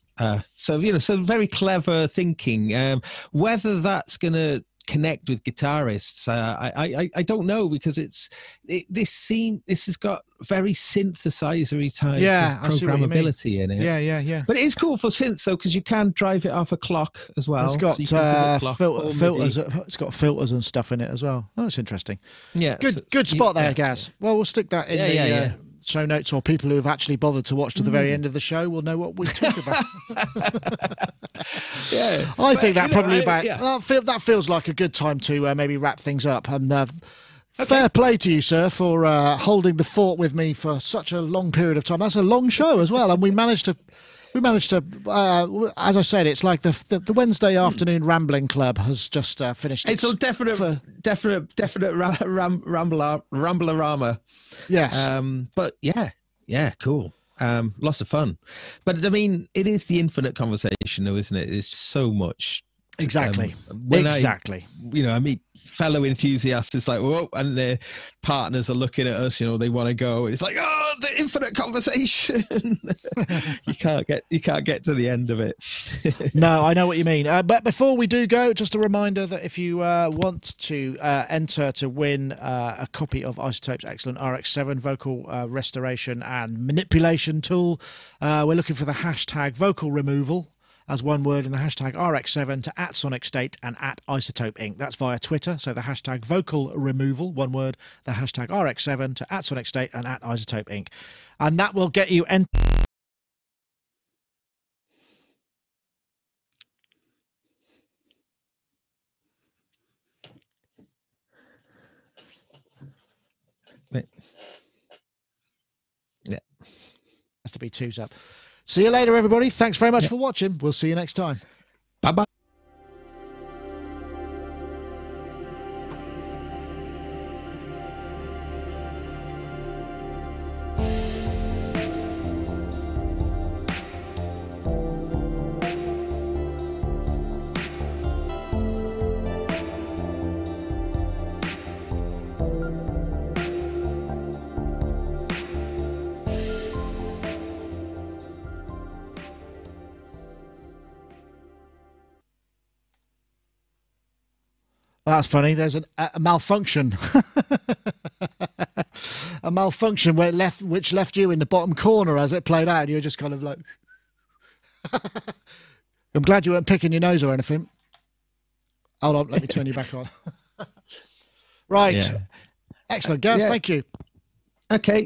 So very clever thinking. Whether that's going to connect with guitarists, I don't know, because this has got very synthesizer-y type of programmability in it. Yeah. But it is cool for synths, though, because you can drive it off a clock as well. It's got so filters. It's got filters and stuff in it as well. Oh, that's interesting. Yeah, good spot there, Gaz. Well, we'll stick that in the show notes, or people who have actually bothered to watch to the very end of the show will know what we talk about. I think that probably that feels like a good time to maybe wrap things up. And fair play to you, sir, for holding the fort with me for such a long period of time. That's a long show as well, and we managed to. As I said, it's like the Wednesday afternoon rambling club has just finished. It's a definite ramblerama. Yes. But yeah, cool. Lots of fun. But I mean, it is the infinite conversation, though, isn't it? It's so much. Exactly. I meet fellow enthusiasts. It's like, whoa, and their partners are looking at us. They want to go. And it's like, oh, the infinite conversation. you can't get to the end of it. No, I know what you mean. But before we do go, just a reminder that if you want to enter to win a copy of Isotope's excellent RX7 vocal restoration and manipulation tool, we're looking for the hashtag vocal removal as one word in the hashtag RX7 to @Sonicstate and @Isotope Inc. That's via Twitter. So the hashtag vocal removal, one word, the hashtag RX7 to @Sonicstate and @Isotope Inc. And that will get you has to be twos up. See you later, everybody. Thanks very much for watching. We'll see you next time. Bye-bye. That's funny. There's a malfunction. A malfunction which left you in the bottom corner as it played out. And you're just kind of like... I'm glad you weren't picking your nose or anything. Hold on, let me turn you back on. Right. Yeah. Excellent, Gaz. Thank you. Okay.